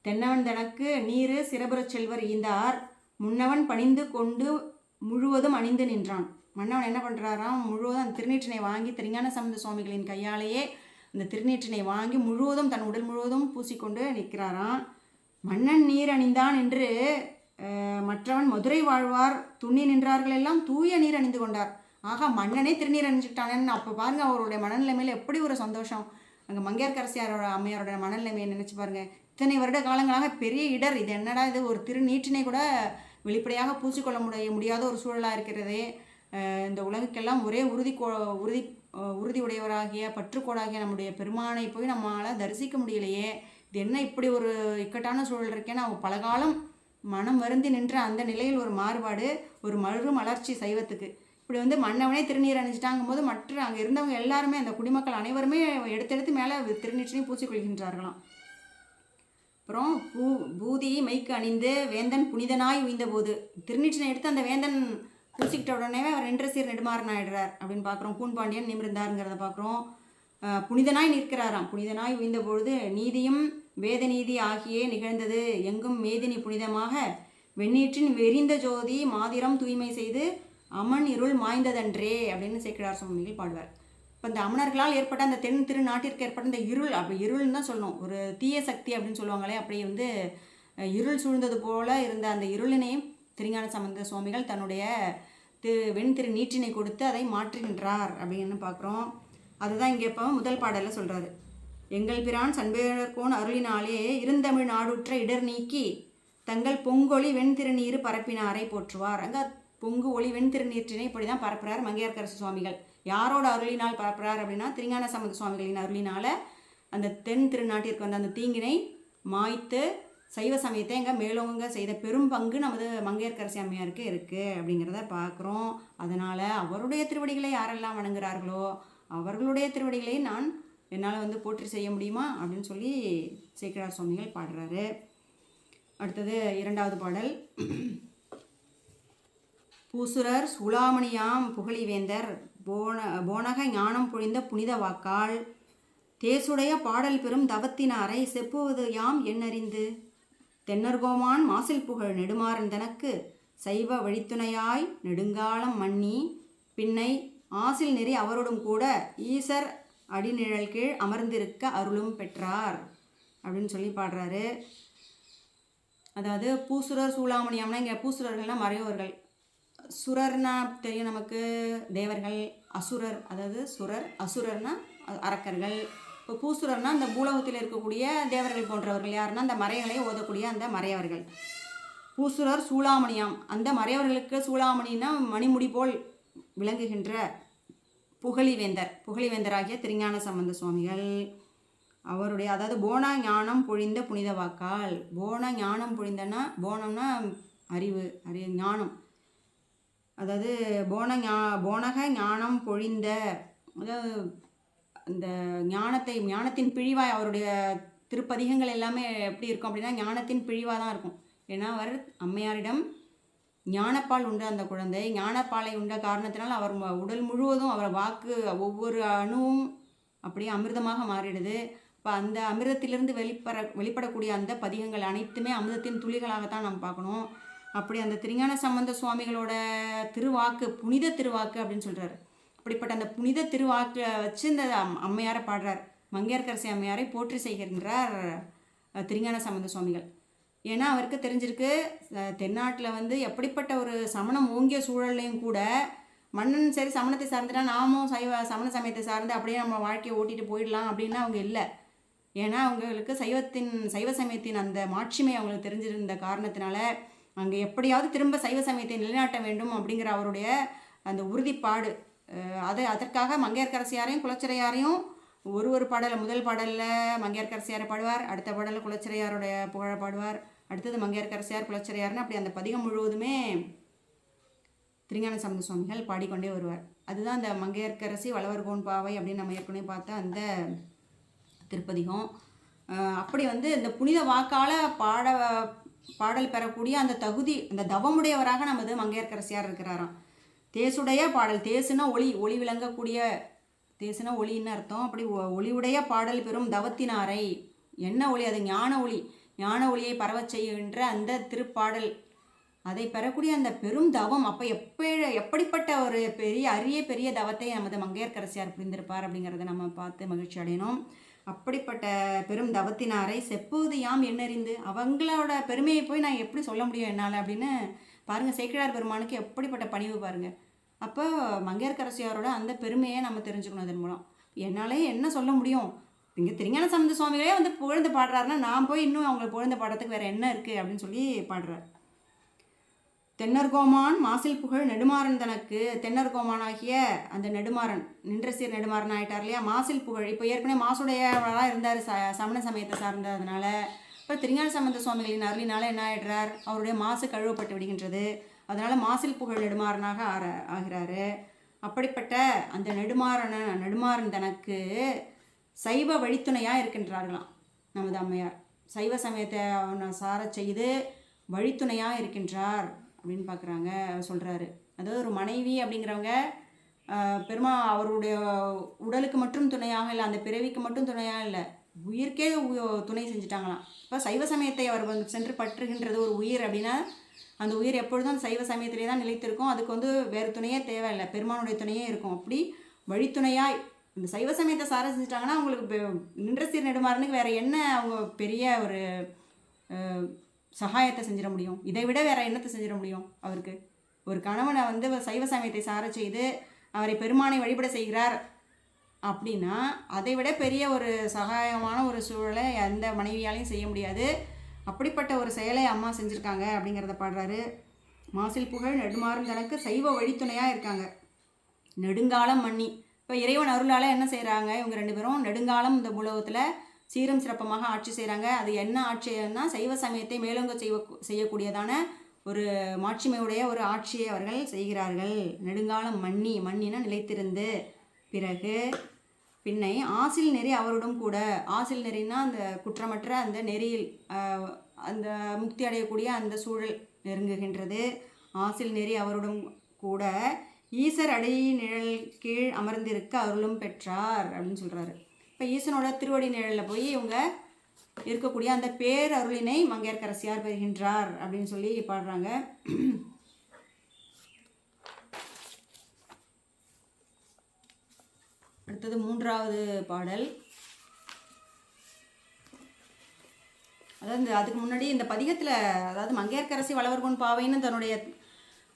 தென்னவன் தனக்கு நீரு சிறபுறச் செல்வர் ஈந்தார், முன்னவன் பணிந்து கொண்டு முழுவதும் அணிந்து நின்றான். மன்னவன் என்ன பண்ணுறாராம், முழுவதும் அந்த திருநீற்றினை வாங்கி திருஞான சம்பந்த சுவாமிகளின் கையாலேயே அந்த திருநீற்றினை வாங்கி முழுவதும் தன் உடல் முழுவதும் பூசிக்கொண்டு நிற்கிறாராம். மன்னன் நீர் அணிந்தான் என்று மற்றவன் மதுரை வாழ்வார் துண்ணி நின்றார்கள் எல்லாம் தூய நீர் அணிந்து கொண்டார். ஆகா, மன்னனே திருநீர் அணிஞ்சுக்கிட்டானேன்னு அப்போ பாருங்க அவருடைய மனநிலைமையில் எப்படி ஒரு சந்தோஷம். அங்கே மங்கையர்க்கரசியாரோட அம்மையாரோட மனநிலைமையை நினச்சி பாருங்கள். இத்தனை வருட காலங்களாக பெரிய இடர், இது என்னடா இது, ஒரு திருநீற்றினை கூட வெளிப்படையாக பூசிக்கொள்ள முடியாத ஒரு சூழலாக இருக்கிறதே. இந்த உலகுக்கெல்லாம் ஒரே உறுதி உடையவராகிய பற்றுக்கோடாகிய நம்முடைய பெருமானை போய் நம்மளால் தரிசிக்க முடியலையே, இது என்ன இப்படி ஒரு இக்கட்டான சூழல் இருக்கேன்னு அவங்க பலகாலம் மனம் வருந்தி நின்ற அந்த நிலையில் ஒரு மாறுபாடு, ஒரு மலர்ச்சி சைவத்துக்கு. இப்படி வந்து மன்னவனே திருநீர் அணிஞ்சிட்டாங்கும் போது மற்ற அங்கே இருந்தவங்க எல்லாருமே, அந்த குடிமக்கள் அனைவருமே எடுத்தெடுத்து மேலே திருநீற்றையும் பூசிக்கொள்கின்றார்களாம். அப்புறம் பூதி மைக்கு அணிந்து வேந்தன் புனிதனாய் உய்ந்த போது, திருநீற்றினை எடுத்து அந்த வேந்தன் பூசிக்கிட்ட உடனே அவர் நின்ற சீர் நெடுமாறன் ஆயிடுறார் அப்படின்னு பார்க்குறோம். கூன்பாண்டியன் நிமிர்ந்தாருங்கிறத பார்க்குறோம். புனிதனாய் நிற்கிறாராம். புனிதனாய் உய்ந்த பொழுது நீதியும் வேத நீதி ஆகியே நிகழ்ந்தது, எங்கும் மேதினி புனிதமாக வெண்ணீற்றின் வெறிந்த ஜோதி மாதிரம் தூய்மை செய்து அமன் இருள் மாய்ந்ததன்றே அப்படின்னு சேக்கிழார் சுவாமிகள் பாடுவார். இப்போ இந்த அமணர்களால் ஏற்பட்ட அந்த தென் திரு நாட்டிற்கு ஏற்பட்ட இந்த இருள், அப்படி இருள்னு தான் சொல்லணும், ஒரு தீய சக்தி அப்படின்னு சொல்லுவாங்களே, அப்படி வந்து இருள் சூழ்ந்தது போல இருந்த அந்த இருளினையும் திருஞான சம்பந்த சுவாமிகள் தன்னுடைய வெண்திரு நீற்றினை கொடுத்து அதை மாற்றுகின்றார் அப்படின்னு பார்க்குறோம். அதுதான் இங்கே இப்போ முதல் பாடலில் சொல்கிறாரு. எங்கள் பிரான் சண்பேரர்கோன் அருளினாலே இருந்தமிழ் நாடுற்ற இடர் நீக்கி தங்கள் பொங்கொழி வெண்திருநீர் பரப்பினாரை போற்றுவார். அங்கே பொங்கு ஒளி வெண்திருநீற்றினை இப்படி தான் பரப்புறார் மங்கையர்க்கரசு சுவாமிகள். யாரோட அருளினால் பரப்புறார் அப்படின்னா திருஞான சம்பந்த சுவாமிகளின் அருளினால் அந்த தென் திருநாட்டிற்கு வந்த அந்த தீங்கினை மாய்த்து சைவ சமயத்தை எங்கே மேலோங்க செய்த பெரும் பங்கு நமது மங்கையர்க்கரசி அம்மையாருக்கு இருக்குது அப்படிங்கிறத பார்க்குறோம். அதனால் அவருடைய திருவடிகளை யாரெல்லாம் வணங்குகிறார்களோ அவர்களுடைய திருவடிகளை நான் என்னால் வந்து போற்றி செய்ய முடியுமா அப்படின்னு சொல்லி சேக்கிழார் சுவாமிகள் பாடுறாரு. அடுத்தது இரண்டாவது பாடல். பூசுரர் சூளாமணியாம் புகழிவேந்தர் போனக ஞானம் பொழிந்த புனித வாக்கால் தேசுடைய பாடல் பெறும் தவத்தினாரை செப்புவது யாம் எண்ணறிந்து தென்னர்கோமான் மாசில் புகழ் நெடுமாறன் தனக்கு சைவ வழித்துணையாய் நெடுங்காலம் மன்னி பின்னை ஆசில் நெறி அவரோடும் கூட ஈசர் அடிநிழல் கீழ் அமர்ந்திருக்க அருளும் பெற்றார் அப்படின்னு சொல்லி பாடுறாரு. அதாவது பூசுரர் சூளாமணியாம்னா இங்கே பூசுரர்கள்னால் மறையோர்கள். சுரர்னா தெரியும் நமக்கு, தேவர்கள். அசுரர் அதாவது சுரர், அசுரர்னா அரக்கர்கள். இப்போ பூசுரர்னா அந்த பூலோகத்தில் இருக்கக்கூடிய தேவர்கள் போன்றவர்கள். யாருன்னா அந்த மறைகளை ஓதக்கூடிய அந்த மறையவர்கள். பூசுரர் சூளாமணியாம், அந்த மறையவர்களுக்கு சூளாமணின்னா மணிமுடி போல் விளங்குகின்ற புகழிவேந்தராகிய திருஞான சம்பந்த சுவாமிகள் அவருடைய, அதாவது போன ஞானம் பொழிந்த புனித வாக்கால். போன ஞானம் பொழிந்தனா, போனம்னா அறிவு, ஞானம், அதாவது போனக ஞானம் பொழிந்த, அதாவது அந்த ஞானத்தின் பிழிவாய் அவருடைய திருப்பதிகங்கள் எல்லாமே எப்படி இருக்கும் அப்படின்னா ஞானத்தின் பிழிவாக தான் இருக்கும். ஏன்னா அவர் அம்மையாரிடம் ஞானப்பால் உண்ட அந்த குழந்தை, ஞானப்பாலை உண்ட காரணத்தினால் அவர் உடல் முழுவதும் அவர் வாக்கு ஒவ்வொரு அணுவும் அப்படியே அமிர்தமாக மாறிடுது. இப்போ அந்த அமிர்தத்திலிருந்து வெளிப்படக்கூடிய அந்த பதிகங்கள் அனைத்துமே அமிர்தத்தின் துளிகளாகத்தான் நம்ம பார்க்கணும். அப்படி அந்த திருஞான சம்பந்த சுவாமிகளோட திருவாக்கு புனித திருவாக்கு அப்படின்னு சொல்கிறார். அப்படிப்பட்ட அந்த புனித திருவாக்கை வச்சு இந்த அம்மையாரை பாடுறார். மங்கையர்க்கரசி அம்மையாரை போற்றி செய்கின்றார் திருஞான சம்பந்த சுவாமிகள். ஏன்னா அவருக்கு தெரிஞ்சிருக்கு தென்னாட்டில் வந்து எப்படிப்பட்ட ஒரு சமணம் ஓங்கிய சூழல்லையும் கூட மன்னன் சரி சமணத்தை சார்ந்துட்டா நாமும் சமண சமயத்தை சார்ந்து அப்படியே நம்ம வாழ்க்கையை ஓட்டிட்டு போயிடலாம் அப்படின்னா அவங்க இல்லை. ஏன்னா அவங்களுக்கு சைவ சமயத்தின் அந்த மாட்சிமை அவங்களுக்கு தெரிஞ்சிருந்த காரணத்தினால அங்கே எப்படியாவது திரும்ப சைவ சமயத்தை நிலைநாட்ட வேண்டும் அப்படிங்கிற அவருடைய அந்த உறுதிப்பாடு. அதற்காக மங்கையர்க்கரசியாரையும் குலச்சிறையாரையும் ஒரு பாடலில், முதல் பாடலில் மங்கையர்க்கரசியாரை பாடுவார், அடுத்த பாடலில் குலச்சிறையாருடைய புகழ பாடுவார், அடுத்தது மங்கையர்க்கரசியார் குலச்சிறையார்னு அப்படி அந்த பதிகம் முழுவதுமே திருஞான சம்பந்த சுவாமிகள் பாடிக்கொண்டே வருவார். அதுதான் அந்த மங்கையர்க்கரசி வளவர்கோன் பாவை அப்படின்னு நம்ம ஏற்கனவே பார்த்த அந்த திருப்பதிகம். அப்படி வந்து இந்த புனித வாக்கால் பாடல் பெறக்கூடிய அந்த தகுதி, அந்த தவமுடையவராக நமது மங்கையர்க்கரசியார் இருக்கிறாராம். தேசுடைய பாடல், தேசுனா ஒளி விளங்கக்கூடிய, தேசுனா ஒளின்னு அர்த்தம். அப்படி ஒளியுடைய பாடல் பெறும் தவத்தினாரை, என்ன ஒளி அது? ஞான ஒளியை பரவச் செய்கின்ற அந்த திருப்பாடல், அதை பெறக்கூடிய அந்த பெரும் தவம். அப்போ எப்படிப்பட்ட ஒரு பெரிய தவத்தை நமது மங்கையர்க்கரசியார் புரிந்திருப்பார் அப்படிங்கிறத நம்ம பார்த்து மகிழ்ச்சி அடையணும். அப்படிப்பட்ட பெரும் தவத்தினாரை செப்புவது யாம் எண்ணறிந்து, அவங்களோட பெருமையை போய் நான் எப்படி சொல்ல முடியும் என்னால் அப்படின்னு பாருங்கள். சேக்கிழார் பெருமானுக்கு எப்படிப்பட்ட பணிவு பாருங்கள். அப்போ மங்கையர்க்கரசியாரோட அந்த பெருமையை நம்ம தெரிஞ்சுக்கணும். அதன் மூலம் என்னாலே என்ன சொல்ல முடியும்? இங்கே திருஞான சம்பந்த சுவாமிகளே வந்து புகழ்ந்து பாடுறாருன்னா நான் போய் இன்னும் அவங்களை புகழ்ந்து பாடுறதுக்கு வேறு என்ன இருக்குது அப்படின்னு சொல்லி பாடுறார். தென்னர்கோமான் மாசில் புகழ் நெடுமாறன் தனக்கு தென்னர்கோமானாகிய அந்த நெடுமாறன் நின்ற சீர் நெடுமாறன் ஆகிட்டார் இல்லையா. மாசில் புகழ் இப்போ ஏற்கனவே மாசுடையவராக இருந்தார் சமண சமயத்தை சார்ந்ததுனால. இப்போ திருஞான சம்பந்த சுவாமிகளின் அருளினால என்ன ஆகிடுறார், அவருடைய மாசு கழுவப்பட்டு விடுகின்றது. அதனால் மாசில் புகழ் நெடுமாறனாக ஆகிறாரு. அப்படிப்பட்ட அந்த நெடுமாறன் தனக்கு சைவ வழித்துணையாக இருக்கின்றார்களாம் நமது அம்மையார். சைவ சமயத்தை அவனை சார செய்து வழித்துணையாக இருக்கின்றார் அப்படின்னு பார்க்குறாங்க, சொல்கிறாரு. அதாவது ஒரு மனைவி அப்படிங்கிறவங்க அவருடைய உடலுக்கு மட்டும் துணையாக இல்லை, அந்த பிறவிக்கு மட்டும் துணையாக இல்லை, உயிர்க்கே துணை செஞ்சுட்டாங்களாம். இப்போ சைவ சமயத்தை அவர் சென்று பற்றுகின்றது ஒரு உயிர் அப்படின்னா அந்த உயிர் எப்பொழுதும் சைவ சமயத்திலே தான் நிலைத்திருக்கும். அதுக்கு வேறு துணையே தேவையில்லை, பெருமானுடைய துணையே இருக்கும். அப்படி வழித்துணையாய் இந்த சைவ சமயத்தை சார செஞ்சுட்டாங்கன்னா அவங்களுக்கு நின்ற சீர் நெடுமாறனுக்கு வேறு என்ன அவங்க பெரிய ஒரு சகாயத்தை செஞ்சிட முடியும், இதை விட வேற என்னத்தை செஞ்சிட முடியும். அவருக்கு ஒரு கணவனை சைவ சமயத்தை சார செய்து அவரை பெருமானை வழிபட செய்கிறார் அப்படின்னா அதை விட பெரிய ஒரு சகாயமான ஒரு சூழலை எந்த மனைவியாலையும் செய்ய முடியாது. அப்படிப்பட்ட ஒரு செயலை அம்மா செஞ்சுருக்காங்க அப்படிங்கிறத பாடுறாரு. மாசில் புகழ் நெடுமாறன் தனக்கு சைவ வழித்துணையாக இருக்காங்க. நெடுங்காலம் மன்னி இப்போ இறைவன் அருளால் என்ன செய்கிறாங்க, இவங்க 2 பேரும் நெடுங்காலம் இந்த உலகத்தில் சீரும் சிறப்பமாக ஆட்சி செய்கிறாங்க. அது என்ன ஆட்சின்னா சைவ சமயத்தை மேலோங்க செய்யக்கூடியதான ஒரு மாட்சிமையுடைய ஒரு ஆட்சியை அவர்கள் செய்கிறார்கள். நெடுங்காலம் மன்னினா நிலைத்திருந்து. பிறகு பின்னை ஆசில் நெறி அவருடன் கூட, ஆசில் நெறின்னா அந்த குற்றமற்ற அந்த நெறியில் அந்த முக்தி அடையக்கூடிய அந்த சூழல் நெருங்குகின்றது. ஆசில் நெறி அவருடன் கூட ஈசர் அடி நிழல் கீழ் அமர்ந்திருக்க அருளும் பெற்றார் அப்படின்னு சொல்கிறாரு. இப்போ ஈசனோட திருவடி நிழலில் போய் இவங்க இருக்கக்கூடிய அந்த பேரருளினை மங்கையர்க்கரசியார் பெறுகின்றார் அப்படின்னு சொல்லி பாடுறாங்க. அடுத்தது 3வது பாடல். அதாவது அதுக்கு முன்னாடி இந்த பதிகத்தில் அதாவது மங்கையர்க்கரசி வளவர்கோன் பாவைன்னு தன்னுடைய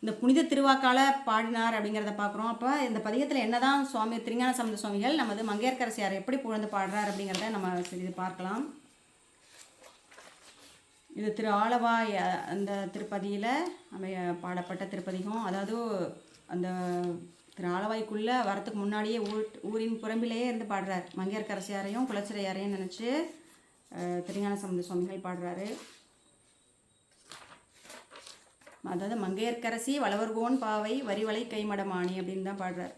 இந்த புனித திருவாக்கால பாடினார் அப்படிங்கிறத பார்க்குறோம். அப்போ இந்த பதிகத்தில் என்னதான் சுவாமி திருஞான சம்பந்த சுவாமிகள் நமது மங்கையர்க்கரசியார் எப்படி புகழ்ந்து பாடுறார் அப்படிங்கிறத நம்ம இது பார்க்கலாம். இது திரு ஆலவாய் அந்த திருப்பதியில் பாடப்பட்ட திருப்பதிகம். அதாவது அந்த திரு ஆலவாய்க்குள்ளே வரத்துக்கு முன்னாடியே ஊரின் புறம்பிலேயே இருந்து பாடுறார். மங்கையர்க்கரசியாரையும் குலச்சிறையாரையும் நினச்சி திருஞான சம்பந்த சுவாமிகள் பாடுறாரு. அதாவது மங்கையர்க்கரசி வளவர்கோன் பாவை வரிவலை கைமடமானி அப்படின்னு தான் பாடுறார்.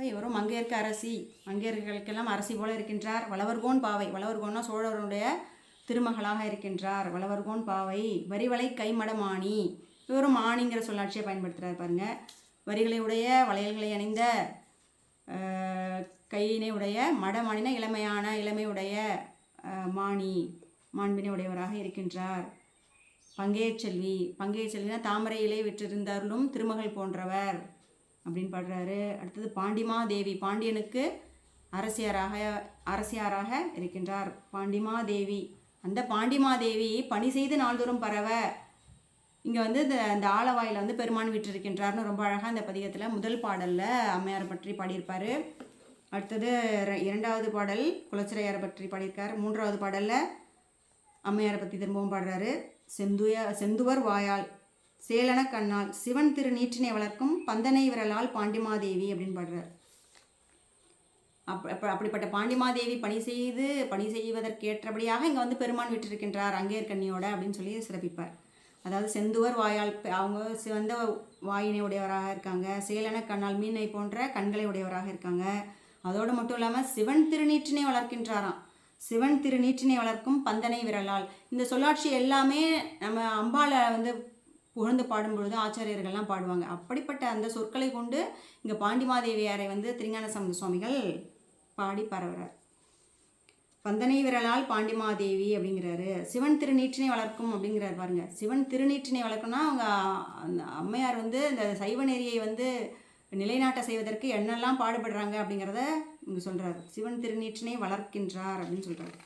இவரும் மங்கையர்க்கு அரசி, மங்கையர்களுக்கெல்லாம் அரசி போல இருக்கின்றார். வளவர்கோன் பாவை, வளவர்கோன்னா சோழருடைய திருமகளாக இருக்கின்றார். வளவர்கோன் பாவை வரிவலை கைமடமானி, இவரும் மாணிங்கிற சொல்லாட்சியை பயன்படுத்துகிறார் பாருங்க. வரிகளை உடைய வளையல்களை அணிந்த கையினை உடைய மடமானின இளமையுடைய மாண்பினை உடையவராக இருக்கின்றார். பங்கேயச்செல்வினா தாமரை இலை விற்றிருந்தாலும் திருமகள் போன்றவர் அப்படின்னு பாடுறாரு. அடுத்தது பாண்டிமாதேவி, பாண்டியனுக்கு அரசியாராக இருக்கின்றார். பாண்டிமாதேவி, அந்த பாண்டிமாதேவி பணி செய்து நாள்தோறும் பரவ இங்கே இந்த ஆலவாயில் பெருமான் விற்றிருக்கின்றார்னு ரொம்ப அழகாக இந்த பதிகத்தில் முதல் பாடலில் அம்மையாரை பற்றி பாடியிருப்பார். அடுத்தது 2வது பாடல் குலச்சிறையாரை பற்றி பாடியிருக்கார். 3வது பாடலில் அம்மையாரை பற்றி திரும்பவும் பாடுறாரு. செந்துவர் வாயால் சேலன கண்ணால் சிவன் திரு நீற்றினை வளர்க்கும் பந்தனை விரலால் பாண்டிமாதேவி அப்படின்னு பாடுறார். அப்படிப்பட்ட பாண்டிமாதேவி பணி செய்வதற்கேற்றபடியாக இங்கே பெருமான் விட்டிருக்கின்றார் அங்கேற்கண்ணியோட அப்படின்னு சொல்லி சிறப்பிப்பார். அதாவது செந்துவர் வாயால் அவங்க சிவந்த வாயினை உடையவராக இருக்காங்க. சேலன கண்ணால் மீனை போன்ற கண்களை உடையவராக இருக்காங்க. அதோடு மட்டும் இல்லாமல் சிவன் திருநீற்றினை வளர்க்கின்றாராம். சிவன் திருநீற்றினை வளர்க்கும் பந்தனை விரலால், இந்த சொல்லாட்சி எல்லாமே நம்ம அம்பாளை புகழ்ந்து பாடும்பொழுது ஆச்சாரியர்கள்லாம் பாடுவாங்க. அப்படிப்பட்ட அந்த சொற்களை கொண்டு இங்கே பாண்டிமாதேவியாரை திருஞான சம்பந்த சுவாமிகள் பாடி பரவுறார். பந்தனை விரலால் பாண்டிமாதேவி அப்படிங்கிறாரு. சிவன் திருநீற்றினை வளர்க்கும் அப்படிங்கிறார் பாருங்க. சிவன் திருநீற்றினை வளர்க்கும்னா அவங்க அந்த அம்மையார் இந்த சைவ நெறியை நிலைநாட்ட செய்வதற்கு என்னெல்லாம் பாடுபடுறாங்க அப்படிங்கிறத இங்கே சொல்கிறார். சிவன் திருநீற்றினை வளர்க்கின்றார் அப்படின்னு சொல்கிறார்.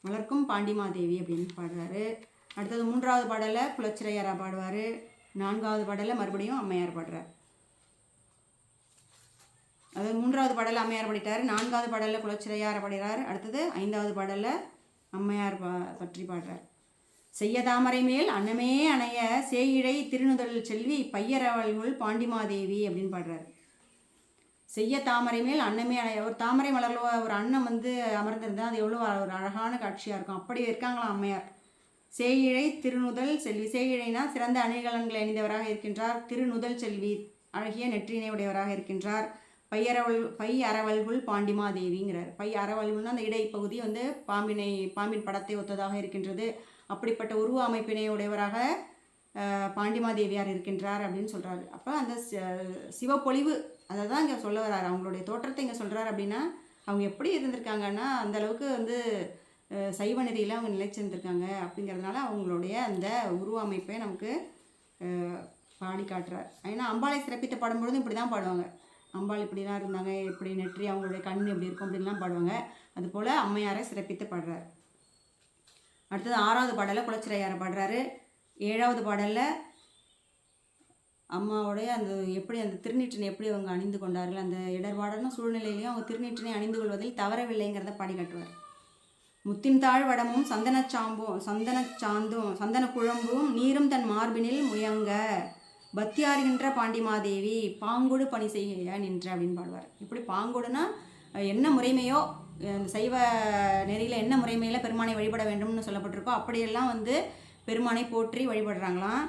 வளர்க்கும் பாண்டிமாதேவி அப்படின்னு பாடுறாரு. அடுத்தது 3வது பாடலில் குலச்சிறையாரா பாடுவார். 4வது பாடலில் மறுபடியும் அம்மையார் பாடுறார். அதாவது 3வது பாடலில் அம்மையார் பாடிட்டார், 4வது பாடலில் குலச்சிறையாரை பாடுறார். அடுத்தது 5வது பாடலில் அம்மையார் பற்றி பாடுறார். செய்ய தாமரை மேல் அன்னமே அணைய சேயிழை திருநுதல் செல்வி பையரவள்குள் பாண்டிமாதேவி அப்படின்னு பாடுறாரு. செய்ய தாமரை மேல் அன்னமே அணைய, ஒரு தாமரை மலர்ல ஒரு அன்னம் வந்து அமர்ந்திருந்தா அது எவ்வளோ ஒரு அழகான காட்சியாக இருக்கும். அப்படி இருக்காங்களாம் அம்மையார். சேயிழை திருநுதல் செல்வி, சேயிழைனா சிறந்த அணிகலன்களை அணிந்தவராக இருக்கின்றார். திருநுதல் செல்வி அழகிய நெற்றினை உடையவராக இருக்கின்றார். பை அரவல்குள் பாண்டிமாதேவிங்கிறார். பை அரவல்குள்னா அந்த இடைப்பகுதி வந்து பாம்பின் படத்தை ஒத்ததாக இருக்கின்றது. அப்படிப்பட்ட உருவ அமைப்பினை உடையவராக பாண்டிமாதேவியார் இருக்கின்றார் அப்படின்னு சொல்கிறாரு. அப்போ அந்த சிவப்பொழிவு அதை தான் இங்கே சொல்ல வர்றாரு. அவங்களுடைய தோற்றத்தை இங்கே சொல்கிறார். அப்படின்னா அவங்க எப்படி இருந்திருக்காங்கன்னா அந்தளவுக்கு வந்து சைவ நெறியில் அவங்க நிலைச்சிருந்திருக்காங்க அப்படிங்கிறதுனால அவங்களுடைய அந்த உருவ அமைப்பை நமக்கு பாடி காட்டுறார். ஏன்னா அம்பாளை சிறப்பித்து பாடும்பொழுதும் இப்படி தான் பாடுவாங்க. அம்பாள் இப்படி தான் இருந்தாங்க, இப்படி நெற்றி அவங்களுடைய கண் எப்படி இருக்கும் அப்படின்லாம் பாடுவாங்க. அதுபோல் அம்மையாரை சிறப்பித்து பாடுறார். அடுத்தது 6வது பாடலில் குலச்சிறையாரை பாடுறாரு. 7வது பாடலில் அம்மாவுடைய அந்த எப்படி அந்த திருநீற்றினை எப்படி அவங்க அணிந்து கொண்டார்கள், அந்த இடர்பாடான சூழ்நிலையிலையும் அவங்க திருநீற்றினை அணிந்து கொள்வதில் தவறவில்லைங்கிறத பாடி காட்டுவார். முத்தின் தாழ் வடமும் சந்தன குழம்பும் நீரும் தன் மார்பினில் முயங்க பத்தியாருகின்ற பாண்டிமாதேவி பாங்கொடு பணி செய்ய நின்ற அப்படின்னு பாடுவார். இப்படி பாங்கொடுனா என்ன முறைமையோ அந்த சைவ நெறியில் என்ன முறைமையில் பெருமானை வழிபட வேண்டும்னு சொல்லப்பட்டிருக்கோ அப்படியெல்லாம் வந்து பெருமானை போற்றி வழிபடுறாங்களாம்.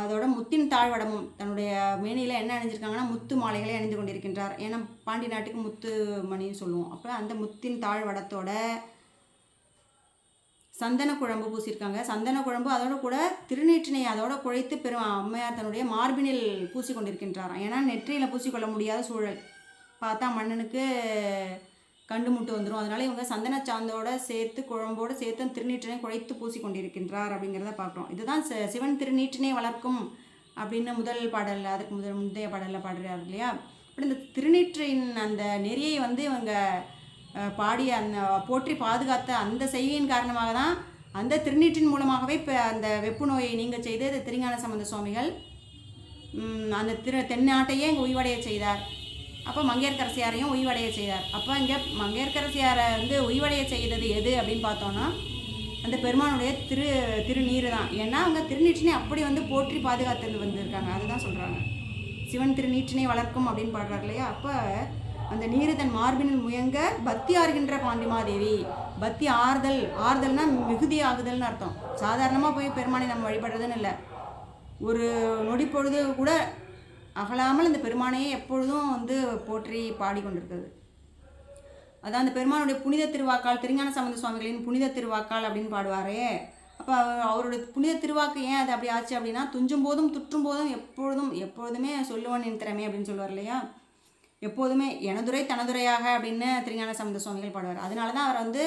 அதோட முத்தின் தாழ்வடமும் தன்னுடைய மேனியில் என்ன அணிஞ்சிருக்காங்கன்னா முத்து மாலைகளை அணிந்து கொண்டிருக்கின்றார். ஏன்னா பாண்டி நாட்டுக்கு முத்து மணின்னு சொல்லுவோம். அப்போ அந்த முத்தின் தாழ்வடத்தோட சந்தன குழம்பு பூசியிருக்காங்க. சந்தன குழம்பு அதோட கூட திருநீற்றினை அதோட குழைத்து அம்மையார் தன்னுடைய மார்பினில் பூசி கொண்டிருக்கின்றாராம். ஏன்னா நெற்றியில் பூசிக்கொள்ள முடியாத சூழல், பார்த்தா மன்னனுக்கு கண்டு முட்டு வந்துடும். அதனால இவங்க சந்தன சாந்தோடு சேர்த்து குழம்போடு சேர்த்து திருநீற்றினை குழைத்து பூசி கொண்டிருக்கின்றார் அப்படிங்கிறத பார்க்குறோம். இதுதான் சிவன் திருநீற்றினை வளர்க்கும் அப்படின்னு முதல் பாடலில், அதுக்கு முந்தைய பாடலில் பாடுறாரு இல்லையா. அப்படி இந்த திருநீற்றின் அந்த நெறியை வந்து இவங்க பாடி அந்த போற்றி பாதுகாத்த அந்த செய்கையின் காரணமாக தான் அந்த திருநீற்றின் மூலமாகவே இப்போ அந்த வெப்பு நோயை நீங்க செய்து திருஞான சம்பந்த சுவாமிகள் அந்த தென்னாட்டையே இங்கே உய்வடைய செய்தார். அப்போ மங்கையர்க்கரசியாரையும் உய்வடைய செய்தார். அப்போ இங்கே மங்கையர்க்கரசியாரை வந்து உய்வடைய செய்தது எது அப்படின்னு பார்த்தோன்னா அந்த பெருமானுடைய திருநீர் தான். ஏன்னா அவங்க திருநீற்றினை அப்படி வந்து போற்றி பாதுகாத்து வந்திருக்காங்க. அதுதான் சொல்கிறாங்க. சிவன் திருநீற்றினை வளர்க்கும் அப்படின்னு பாடுறாரு இல்லையா. அப்போ அந்த நீர் தன் மார்பினில் முயங்க பக்தி ஆறுகின்ற பாண்டிமாதேவி. பக்தி ஆறுதல்னா மிகுதி ஆகுதல்னு அர்த்தம். சாதாரணமாக போய் பெருமானை நம்ம வழிபடுறதுன்னு இல்லை, ஒரு நொடி பொழுது கூட அகலாமல் இந்த பெருமானையே எப்பொழுதும் வந்து போற்றி பாடிக்கொண்டிருக்கிறது. அதான் அந்த பெருமானுடைய புனித திருவாக்கால், திருஞான சம்பந்த சுவாமிகளின் புனித திருவாக்கால் அப்படின்னு பாடுவாரே. அப்போ அவருடைய புனித திருவாக்கு ஏன் அது அப்படி ஆச்சு அப்படின்னா துஞ்சும் போதும் துற்றும் போதும் எப்பொழுதுமே சொல்லுவன் என் திறமை அப்படின்னு சொல்லுவார் இல்லையா. எப்போதுமே எனதுரை தனதுரையாக அப்படின்னு திருஞான சம்பந்த சுவாமிகள் பாடுவார். அதனால தான் அவர் வந்து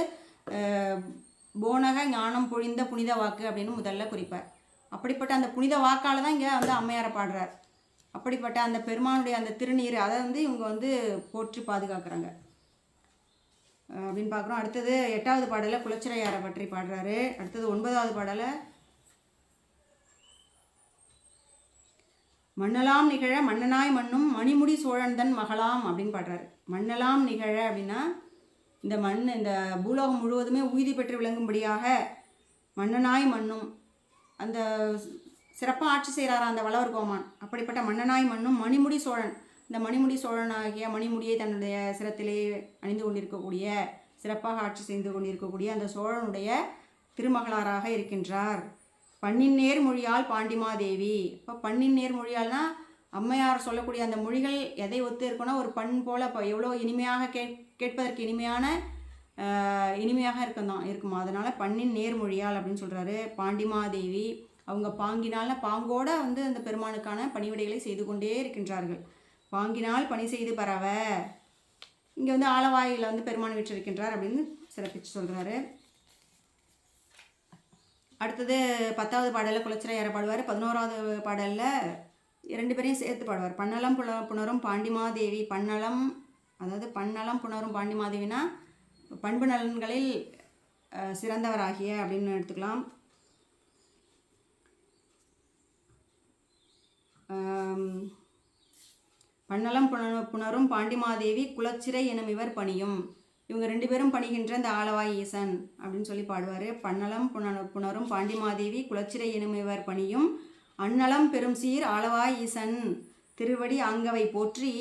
போனக ஞானம் பொழிந்த புனித வாக்கு அப்படின்னு முதல்ல குறிப்பார். அப்படிப்பட்ட அந்த புனித வாக்கால் தான் இங்கே வந்து அம்மையாரை பாடுறார். அப்படிப்பட்ட அந்த பெருமானுடைய அந்த திருநீர் அதை வந்து இவங்க வந்து போற்றி பாதுகாக்கிறாங்க அப்படின்னு பார்க்குறோம். அடுத்தது 8வது பாடலில் குலச்சிறையாரை பற்றி பாடுறாரு. அடுத்தது 9வது பாடலில் மண்ணலாம் நிகழ மன்னனாய் மண்ணும் மணிமுடி சோழன் தன் மகளாம் அப்படின்னு பாடுறாரு. மண்ணலாம் நிகழ அப்படின்னா இந்த பூலோகம் முழுவதுமே உய்தி பெற்று விளங்கும்படியாக மன்னனாய் மண்ணும் அந்த சிறப்பாக ஆட்சி செய்கிறாரா அந்த வளவர் கோமான். அப்படிப்பட்ட மன்னனாய் மண்ணும் மணிமுடி சோழன், இந்த மணிமுடி சோழனாகிய மணிமுடியை தன்னுடைய சிரத்திலே அணிந்து கொண்டிருக்கக்கூடிய, சிறப்பாக ஆட்சி செய்து கொண்டிருக்கக்கூடிய அந்த சோழனுடைய திருமகளாராக இருக்கின்றார். பண்ணின் நேர்மொழியால் பாண்டிமாதேவி. இப்போ பண்ணின் நேர்மொழியால்னா அம்மையார் சொல்லக்கூடிய அந்த மொழிகள் எதை ஒத்து இருக்குன்னா ஒரு பண் போல் இப்போ எவ்வளோ இனிமையாக கேட்பதற்கு இனிமையாக இருக்குமா. அதனால் பண்ணின் நேர்மொழியால் அப்படின்னு சொல்கிறாரு. பாண்டிமாதேவி அவங்க பாங்கினால்னா பாங்கோட வந்து அந்த பெருமானுக்கான பணிவிடைகளை செய்து கொண்டே இருக்கின்றார்கள். பாங்கினால் பணி செய்து பரவ இங்கே வந்து ஆலவாயில் வந்து பெருமான் வீற்றிருக்கின்றார் அப்படின்னு சிறப்பிச்சு சொல்கிறாரு. அடுத்தது 10வது பாடலில் குலச்சிறையாரை பாடுவார். 11வது பாடலில் 2 பேரையும் சேர்த்து பாடுவார். பன்னலம் புணரும் பாண்டிமாதேவி. பன்னலம் புணரும் பாண்டிமாதேவினா பண்பு நலன்களில் சிறந்தவராகிய அப்படின்னு எடுத்துக்கலாம். பன்னலம் புணரும் பாண்டிமாதேவி குலச்சிறை எனும் இவர் பணியும். இவங்க 2 பேரும் பணிகின்ற இந்த ஆலவாய் ஈசன் அப்படின்னு சொல்லி பாடுவார். பன்னலம் புணரும் பாண்டிமாதேவி குலச்சிறை எனுமிவர் பணியும் அன்னலம் பெரும் சீர் ஆலவாய் ஈசன் திருவடி ஆங்கவை போற்றி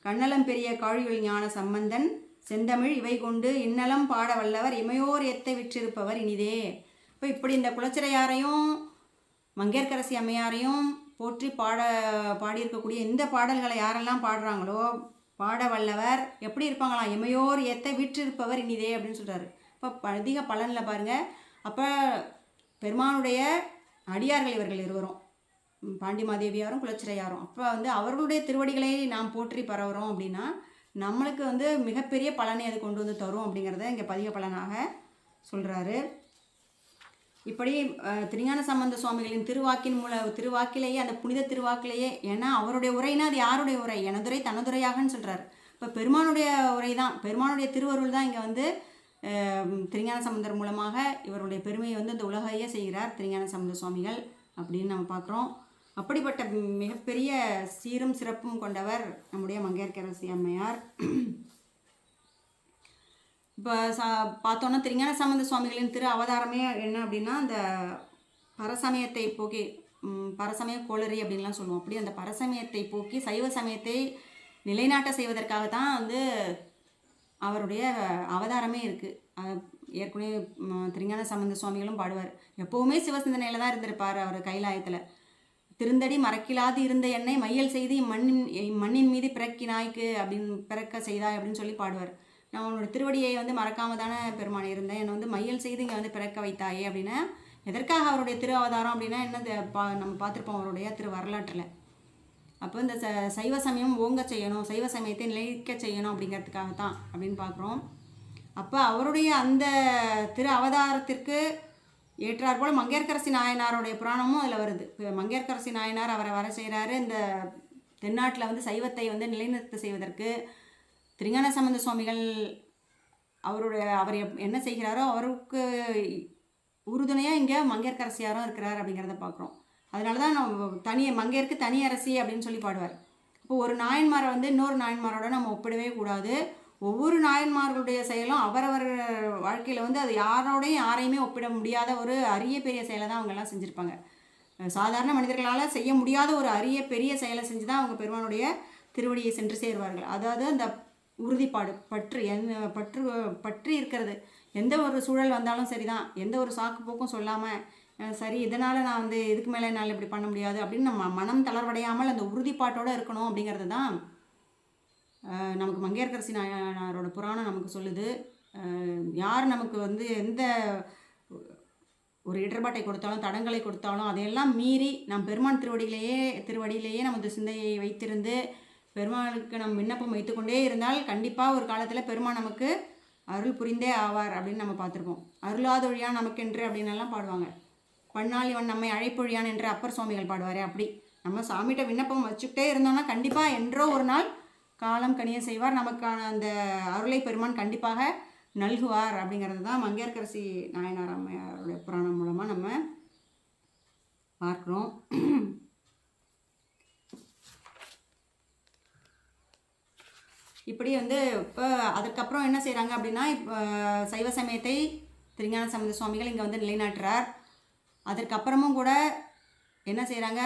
கண்ணலம் பெரிய காழியுள் ஞான சம்பந்தன் செந்தமிழ் இவை கொண்டு இன்னலம் பாட வல்லவர் இமையோர் ஏத்தை விற்றிருப்பவர் இனிதே. இப்போ இப்படி இந்த குலச்சிறையாரையும் மங்கையர்க்கரசி அம்மையாரையும் போற்றி பாடியிருக்கக்கூடிய இந்த பாடல்களை யாரெல்லாம் பாடுறாங்களோ பாட வல்லவர் எப்படி இருப்பாங்களாம், இமையோர் ஏத்த விற்றிருப்பவர் இனிதே அப்படின்னு சொல்கிறாரு. இப்போ அதிக பலனில் பாருங்கள். அப்போ பெருமானுடைய அடியார்கள் இவர்கள் இருவரும், பாண்டிமாதேவியாரும் குலச்சிறையாரும். அப்போ அவர்களுடைய திருவடிகளை நாம் போற்றி பரவுறோம் அப்படின்னா நம்மளுக்கு மிகப்பெரிய பலனை அது கொண்டு வந்து தரும் அப்படிங்கிறத இங்கே பதிக பலனாக சொல்கிறாரு. இப்படி திருஞான சம்பந்த சுவாமிகளின் திருவாக்கிலேயே அந்த புனித திருவாக்கிலேயே, ஏன்னா அவருடைய உரைனா அது யாருடைய உரை, எனதுரை தனதுரையாகன்னு சொல்கிறார். இப்போ பெருமானுடைய உரை தான், பெருமானுடைய திருவருள் தான் இங்கே திருஞான சம்பந்தர் மூலமாக இவருடைய பெருமையை இந்த உலகையே செய்கிறார் திருஞான சம்பந்த சுவாமிகள் அப்படின்னு நம்ம பார்க்குறோம். அப்படிப்பட்ட மிகப்பெரிய சீரும் சிறப்பும் கொண்டவர் நம்முடைய மங்கையர்க்கரசி அம்மையார். இப்போ பார்த்தோன்னா திருஞான சம்பந்த சுவாமிகளின் திரு அவதாரமே என்ன அப்படின்னா அந்த பரசமயத்தை போக்கி, பரசமய கோளறி அப்படின்லாம் சொல்லுவோம். அப்படி அந்த பரசமயத்தை போக்கி சைவ சமயத்தை நிலைநாட்ட செய்வதற்காக தான் அவருடைய அவதாரமே இருக்குது. ஏற்கனவே திருஞான சம்பந்த சுவாமிகளும் பாடுவார். எப்போவுமே சிவசிந்தனையில் தான் இருந்திருப்பார். அவர் கைலாயத்தில் திருந்தடி மறக்கிலாது இருந்த என்னை மையல் செய்து மண்ணின் மீது பிறக்கினாய்க்கு அப்படின்னு பிறக்க செய்தாய் அப்படின்னு சொல்லி பாடுவார். நான் உன்னோட திருவடியை மறக்காமல் தானே பெருமான் இருந்தேன், என்னை மையல் செய்து இங்கே பிறக்க வைத்தாயே அப்படின்னா எதற்காக அவருடைய திரு அவதாரம் அப்படின்னா என்ன நம்ம பார்த்துருப்போம் அவருடைய திரு வரலாற்றில். அப்போ இந்த சைவ சமயம் ஓங்க செய்யணும், சைவ சமயத்தை நிலைக்க செய்யணும் அப்படிங்கிறதுக்காக தான் அப்படின்னு பார்க்குறோம். அப்போ அவருடைய அந்த திரு அவதாரத்திற்கு ஏற்றாற்போல் மங்கையர்க்கரசி நாயனாருடைய புராணமும் அதில் வருது. இப்போ மங்கையர்க்கரசி நாயனார் அவரை வர செய்கிறாரு. இந்த தென்னாட்டில் சைவத்தை நிலைநிறுத்த செய்வதற்கு திருஞான சம்பந்த சுவாமிகள் அவர் என்ன செய்கிறாரோ அவருக்கு உறுதுணையாக இங்கே மங்கையர்க்கரசியாரும் இருக்கிறார் அப்படிங்கிறத பார்க்குறோம். அதனால தான் நம்ம மங்கையருக்கு தனி அரசி அப்படின்னு சொல்லி பாடுவார். இப்போ ஒரு நாயன்மாரை இன்னொரு நாயன்மாரோட நம்ம ஒப்பிடவே கூடாது. ஒவ்வொரு நாயன்மார்களுடைய செயலும் அவரவர் வாழ்க்கையில் அது யாரையுமே ஒப்பிட முடியாத ஒரு அரிய பெரிய செயலை தான் அவங்கெல்லாம் செஞ்சுருப்பாங்க. சாதாரண மனிதர்களால் செய்ய முடியாத ஒரு அரிய பெரிய செயலை செஞ்சு தான் அவங்க பெருமானுடைய திருவடியை சென்று சேருவார்கள். அதாவது அந்த உறுதிப்பாடு, பற்று இருக்கிறது. எந்த ஒரு சூழல் வந்தாலும் சரி தான், எந்த ஒரு சாக்கு போக்கும் சொல்லாமல் சரி இதனால் நான் இதுக்கு மேலே என்னால் இப்படி பண்ண முடியாது அப்படின்னு நம்ம மனம் தளர்வடையாமல் அந்த உறுதிப்பாட்டோடு இருக்கணும் அப்படிங்கிறது தான் நமக்கு மங்கையர்க்கரசி நாயனாரோட புராணம் நமக்கு சொல்லுது. யார் நமக்கு எந்த ஒரு இடர்பாட்டை கொடுத்தாலும் தடங்களை கொடுத்தாலும் அதையெல்லாம் மீறி நம் பெருமான் திருவடியிலேயே நமது சிந்தையை வைத்திருந்து பெருமாளுக்கு நம் விண்ணப்பம் வைத்துக்கொண்டே இருந்தால் கண்டிப்பாக ஒரு காலத்தில் பெருமான் நமக்கு அருள் புரிந்தே ஆவார் அப்படின்னு நம்ம பார்த்துருப்போம். அருளாதொழியான் நமக்கென்று அப்படின்னெல்லாம் பாடுவாங்க. பன்னாள் இவன் நம்மை அழைப்பொழியான் என்று அப்பர் சுவாமிகள் பாடுவார். அப்படி நம்ம சாமிகிட்ட விண்ணப்பம் வச்சுக்கிட்டே இருந்தோம்னா கண்டிப்பாக என்றோ ஒரு நாள் காலம் கனிய செய்வார், நமக்கான அந்த அருளை பெருமான் கண்டிப்பாக நல்குவார் அப்படிங்கிறது தான் மங்கையர்க்கரசி நாயனார் அம்மையாருடைய புராணம் மூலமாக நம்ம பார்க்குறோம். இப்படி இப்போ அதுக்கப்புறம் என்ன செய்கிறாங்க அப்படின்னா, இப்போ சைவ சமயத்தை திருஞான சம்பந்த சுவாமிகள் இங்கே நிலைநாட்டுறார். அதற்கப்புறமும் கூட என்ன செய்கிறாங்க,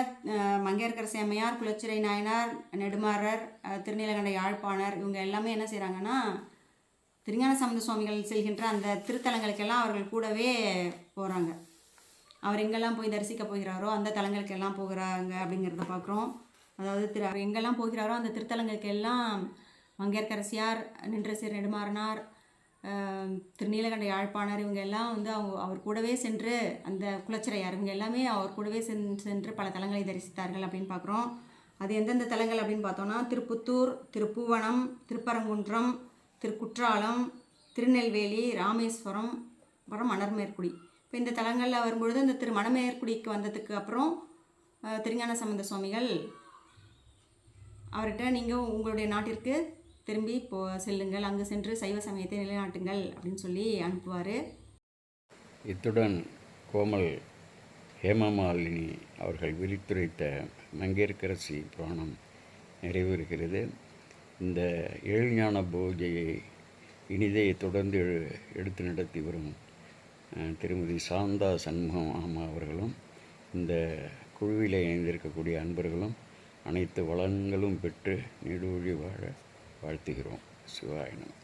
மங்கையர்க்கரசி அம்மையார், குலச்சிறை நாயனார், நெடுமாறர், திருநீலகண்ட யாழ்ப்பாணர் இவங்க எல்லாமே என்ன செய்கிறாங்கன்னா திருஞான சம்பந்த சுவாமிகள் செல்கின்ற அந்த திருத்தலங்களுக்கெல்லாம் அவர்கள் கூடவே போகிறாங்க. அவர் எங்கெல்லாம் போய் தரிசிக்க போகிறாரோ அந்த தலங்களுக்கெல்லாம் போகிறாங்க அப்படிங்கிறத பார்க்குறோம். அதாவது அவர் எங்கெல்லாம் போகிறாரோ அந்த திருத்தலங்களுக்கெல்லாம் மங்கையர்க்கரசியார், நின்றசீர் நெடுமாறனார், திருநீலகண்ட யாழ்ப்பாணர் இவங்க எல்லாம் அவர் கூடவே சென்று, அந்த குலச்சிறையார் இவங்க எல்லாமே அவர் கூடவே சென்று பல தலங்களை தரிசித்தார்கள் அப்படின்னு பார்க்குறோம். அது எந்தெந்த தலங்கள் அப்படின்னு பார்த்தோன்னா திருப்புத்தூர், திருப்புவனம், திருப்பரங்குன்றம், திருக்குற்றாலம், திருநெல்வேலி, ராமேஸ்வரம், அப்புறம் மணர்மேற்குடி. இப்போ இந்த தலங்களில் வரும்பொழுது இந்த மணமேற்குடிக்கு வந்ததுக்கு அப்புறம் திருஞான சம்பந்த சுவாமிகள் அவர்கிட்ட நீங்கள் உங்களுடைய நாட்டிற்கு திரும்பி செல்லுங்கள், அங்கு சென்று சைவ சமயத்தை நிலைநாட்டுங்கள் அப்படின்னு சொல்லி அனுப்புவார். இத்துடன் கோமல் ஹேமமாலினி அவர்கள் விரித்துரைத்த மங்கையர்க்கரசி புராணம் நிறைவேறுகிறது. இந்த ஏழ்ஞான பூஜையை இனிதே தொடர்ந்து எடுத்து நடத்தி வரும் திருமதி சாந்தா சண்முகம் அம்மா அவர்களும் இந்த குழுவில் இணைந்திருக்கக்கூடிய அன்பர்களும் அனைத்து வளங்களும் பெற்று நீடூழி வாழ வாழ்த்துகிறோம். சிவாய நமः.